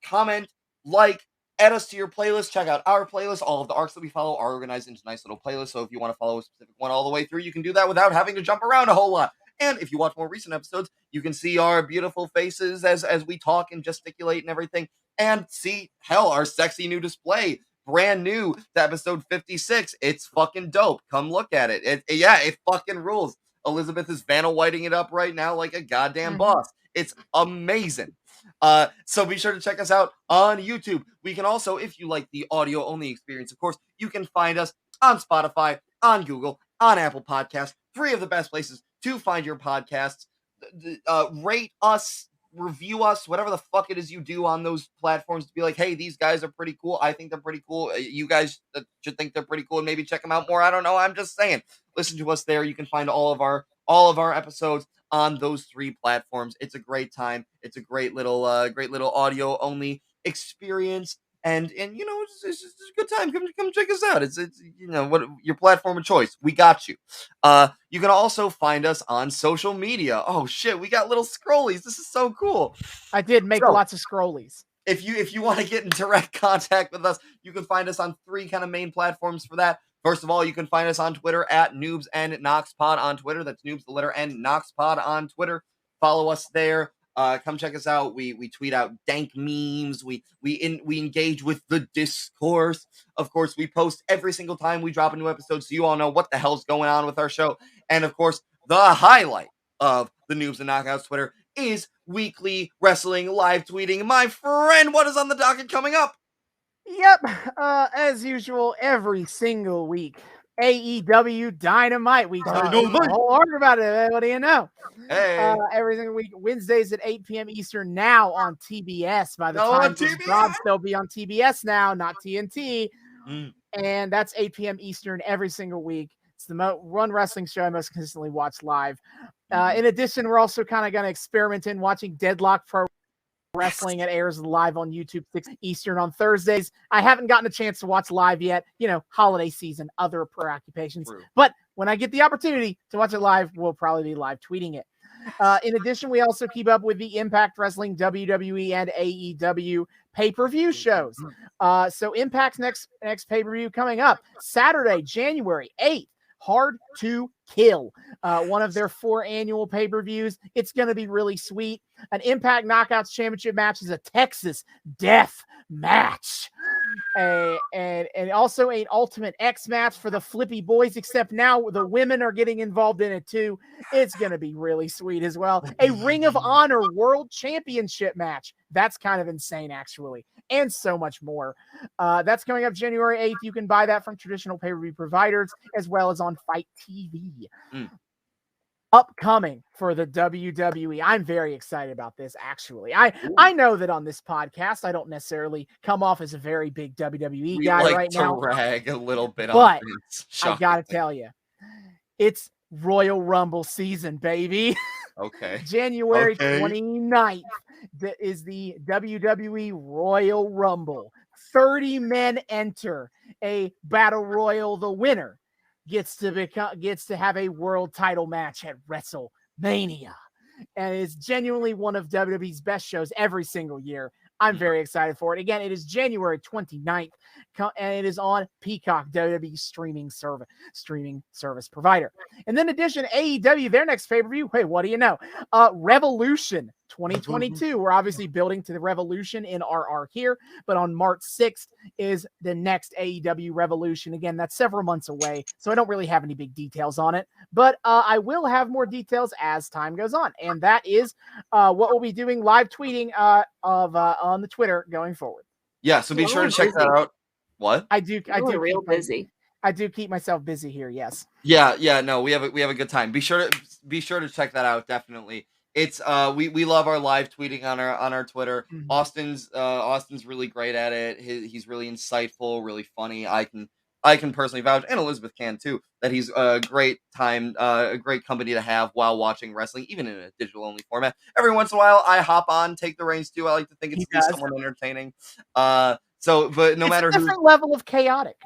Comment, like, add us to your playlist. Check out our playlist. All of the arcs that we follow are organized into nice little playlists. So if you want to follow a specific one all the way through, you can do that without having to jump around a whole lot. And if you watch more recent episodes, you can see our beautiful faces as we talk and gesticulate and everything. And see, hell, our sexy new display. Brand new to episode 56. It's fucking dope. Come look at it. It fucking rules. Elizabeth is Vanna Whiting it up right now like a goddamn boss. It's amazing. So be sure to check us out on YouTube. We can also, if you like the audio only experience, of course, you can find us on Spotify, on Google, on Apple Podcasts. 3 of the best places to find your podcasts. Rate us, review us, whatever the fuck it is you do on those platforms to be like, hey, these guys are pretty cool. I think they're pretty cool. You guys should think they're pretty cool and maybe check them out more. I don't know. I'm just saying. Listen to us there. You can find all of our episodes on those 3 platforms. It's a great time. It's a great little audio only experience. And you know, it's just a good time. Come check us out. It's you know, what your platform of choice. We got you. You can also find us on social media. Oh shit, we got little scrollies. This is so cool. I did make lots of scrollies. If you want to get in direct contact with us, you can find us on 3 kind of main platforms for that. First of all, you can find us on Twitter at Noobs and Knockspod on Twitter. That's Noobs, the letter N, Knockspod on Twitter. Follow us there. Come check us out. We tweet out dank memes. We engage with the discourse. Of course, we post every single time we drop a new episode, so you all know what the hell's going on with our show. And of course, the highlight of the Noobs and Knockouts Twitter is weekly wrestling live tweeting. My friend, what is on the docket coming up? Yep, as usual, every single week. AEW Dynamite. We talk a whole arc about it. What do you know? Hey. Every single week, Wednesdays at 8 p.m. Eastern, now on TBS. By the time this drops, they'll be on TBS now, not TNT. And that's 8 p.m. Eastern every single week. It's the run wrestling show I most consistently watch live. In addition, we're also kind of going to experiment in watching Deadlock Pro Wrestling. It airs live on YouTube 6 Eastern on Thursdays. I haven't gotten a chance to watch live yet. You know, holiday season, other preoccupations. True. But when I get the opportunity to watch it live, we'll probably be live tweeting it. In addition, we also keep up with the Impact Wrestling, WWE, and AEW pay-per-view shows. So Impact's next pay-per-view coming up Saturday, January 8th. Hard to Kill, one of their 4 annual pay-per-views. It's going to be really sweet. An Impact Knockouts Championship match is a Texas Death Match. And also an Ultimate X match for the Flippy Boys, except now the women are getting involved in it too. It's going to be really sweet as well. A Ring of Honor World Championship match. That's kind of insane, actually. And so much more. That's coming up January 8th. You can buy that from traditional pay-per-view providers as well as on Fight TV. Upcoming for the WWE. I'm very excited about this, actually. I know that on this podcast, I don't necessarily come off as a very big WWE guy right now. We like to rag a little bit on this. I got to tell you, it's Royal Rumble season, baby. Okay. January 29th is the WWE Royal Rumble. 30 men enter a battle royal. The winner gets to have a world title match at WrestleMania. And it's genuinely one of WWE's best shows every single year. I'm very excited for it. Again, it is January 29th, and it is on Peacock, WWE streaming service provider. And then in addition, AEW, their next pay-per-view, hey, what do you know? Revolution 2022. We're obviously building to the Revolution in our arc here, but on March 6th is the next AEW Revolution. Again, that's several months away, so I don't really have any big details on it, but I will have more details as time goes on, and that is what we'll be doing live tweeting on the Twitter going forward. Yeah, so be sure to check that out. What? I do. Real busy. I do keep myself busy here. Yes. Yeah. No, we have a good time. Be sure to check that out. Definitely. It's we love our live tweeting on our Twitter. Mhm. Austin's really great at it. He's really insightful, really funny. I can personally vouch, and Elizabeth can too, that he's a great company to have while watching wrestling, even in a digital only format. Every once in a while, I hop on, take the reins too. I like to think it's somewhat entertaining. But no matter who, different level of chaotic.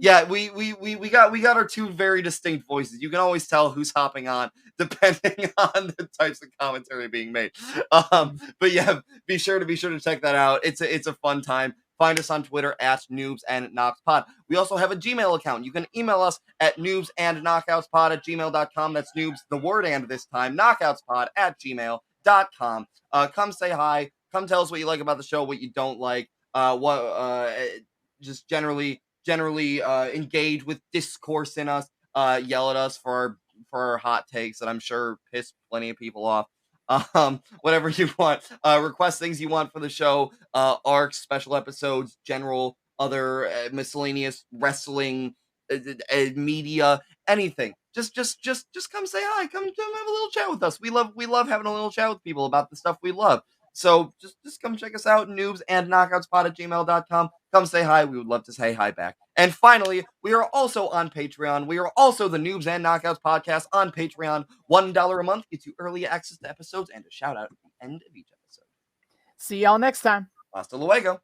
Yeah, we got our two very distinct voices. You can always tell who's hopping on depending on the types of commentary being made. But yeah, be sure to check that out. It's a fun time. Find us on Twitter at Noobs and Knockouts Pod. We also have a Gmail account. You can email us at noobsandknockoutspod@gmail.com. That's noobs, the word and this time, knockoutspod@gmail.com. Come say hi. Come tell us what you like about the show, what you don't like. Just generally engage with discourse in us. Yell at us for our hot takes that I'm sure piss plenty of people off. Whatever you want, request things you want for the show, arcs, special episodes, general other miscellaneous wrestling media, anything. Just come say hi. Come have a little chat with us. We love having a little chat with people about the stuff we love. So just come check us out, noobs and knockoutspod@gmail.com. Come say hi. We would love to say hi back. And finally, we are also on Patreon. We are also the Noobs and Knockouts Podcast on Patreon. $1 a month gets you early access to episodes and a shout out at the end of each episode. See y'all next time. Hasta luego.